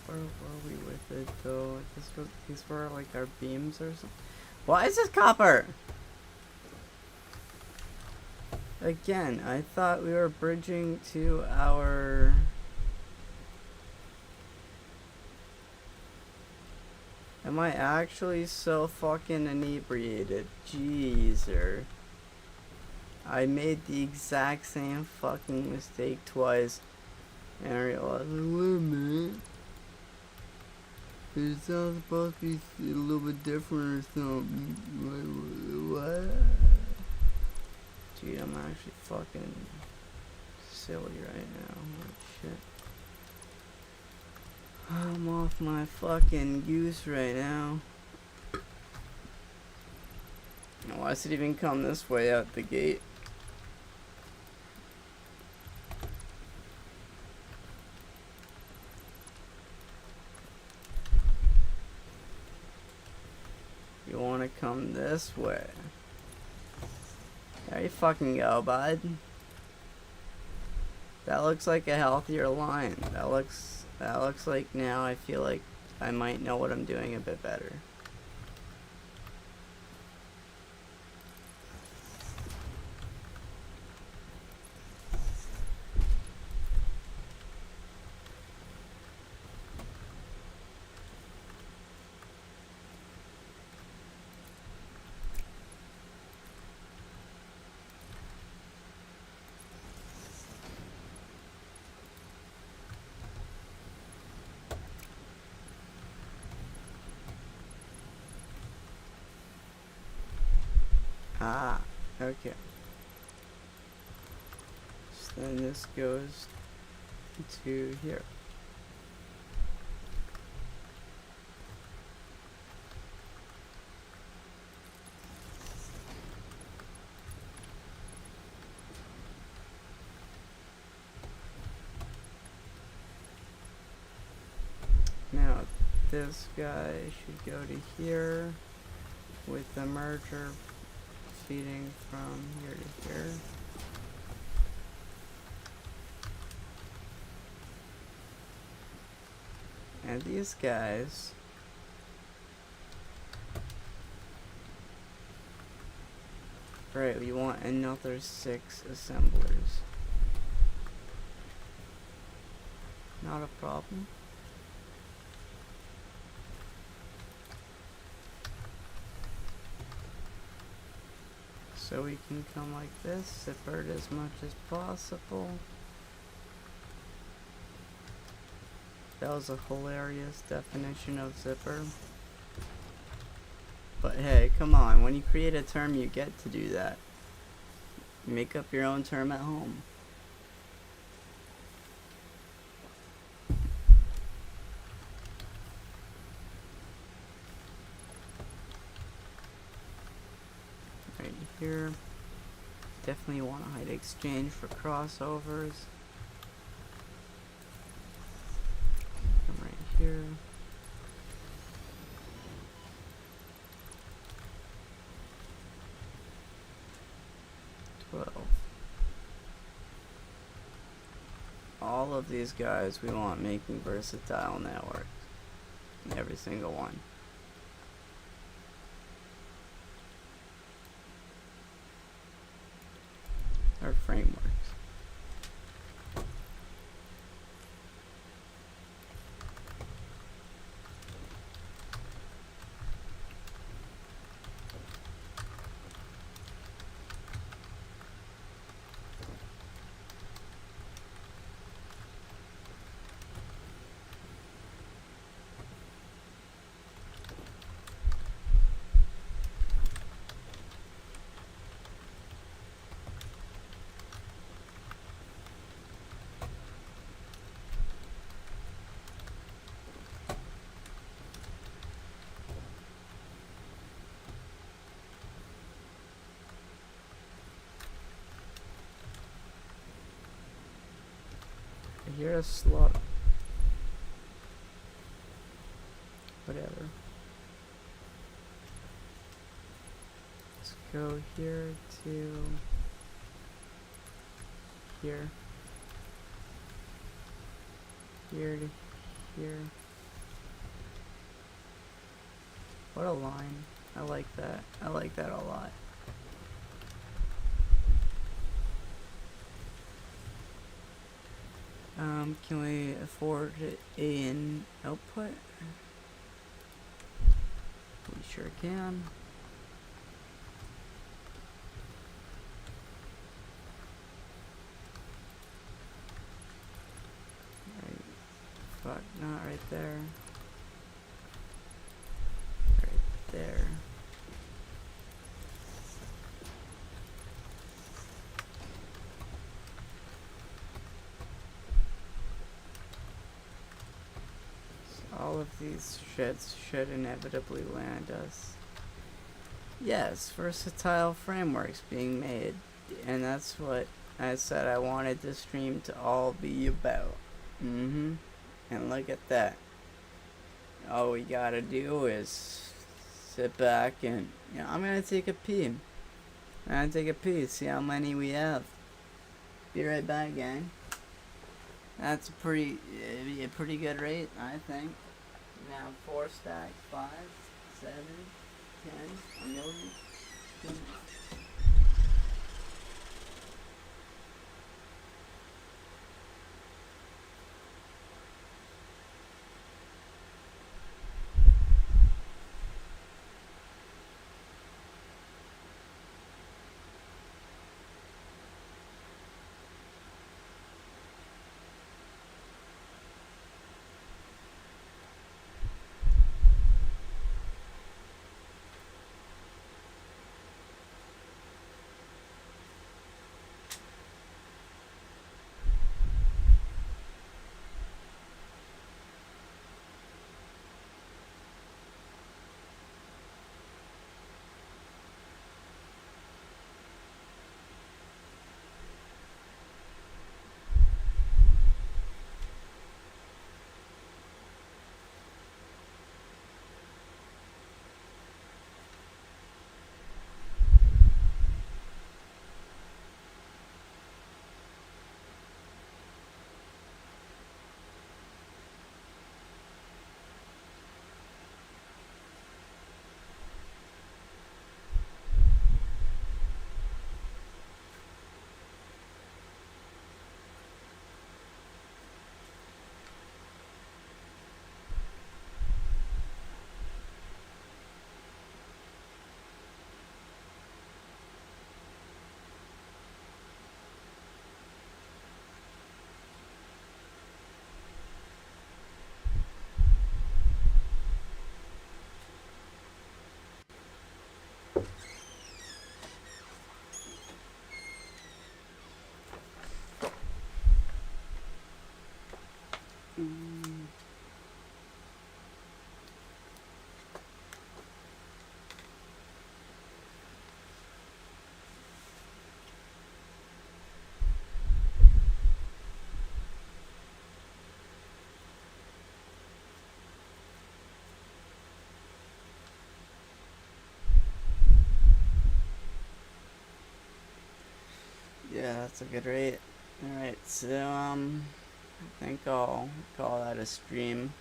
Where were we with it though? These were like our beams or something. Why is this copper? Again, I thought we were bridging to our... Am I actually so fucking inebriated? Jeezer. I made the exact same fucking mistake twice. And I realized, wait a minute. It's not supposed to be a little bit different or something. What? Dude, I'm actually fucking silly right now. Holy shit. I'm off my fucking goose right now. Why does it even come this way out the gate? You wanna come this way? There you fucking go, bud. That looks like a healthier line. That looks like now I feel like I might know what I'm doing a bit better. Ah, okay. So then this goes to here. Now this guy should go to here with the merger feeding from here to here. And these guys right, we want another 6 assemblers. Not a problem. So we can come like this, zipper it as much as possible. That was a hilarious definition of zipper. But hey, come on, when you create a term you get to do that. Make up your own term at home. Right here. Definitely want to hide exchange for crossovers. Come right here. All of these guys we want making versatile networks. Every single one. Or frameworks. I hear a slot. Whatever. Let's go here to here. Here to here. What a line. I like that. I like that a lot. Can we afford an output? We sure can. Right. Fuck, not right there. Right there. All of these shits should inevitably land us. Yes, versatile frameworks being made. And that's what I said I wanted the stream to all be about. And look at that. All we gotta do is sit back and, you know, I'm gonna take a pee. I'm gonna take a pee, see how many we have. Be right back, gang. That's a pretty good rate, I think. Now 4 stacks, 5, 7, 10, a million. Yeah, that's a good rate. Alright, so, I think I'll call that a stream.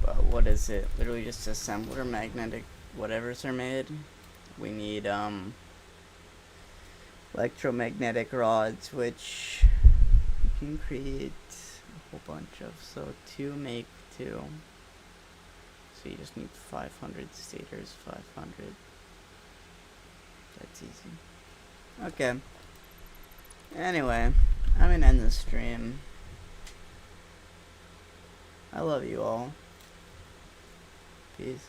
But what is it? Literally just assembler magnetic whatevers are made. We need, electromagnetic rods, which you can create a whole bunch of. So 2 make 2. So you just need 500 stators, 500. That's easy. Okay. Anyway, I'm gonna end the stream. I love you all. Peace.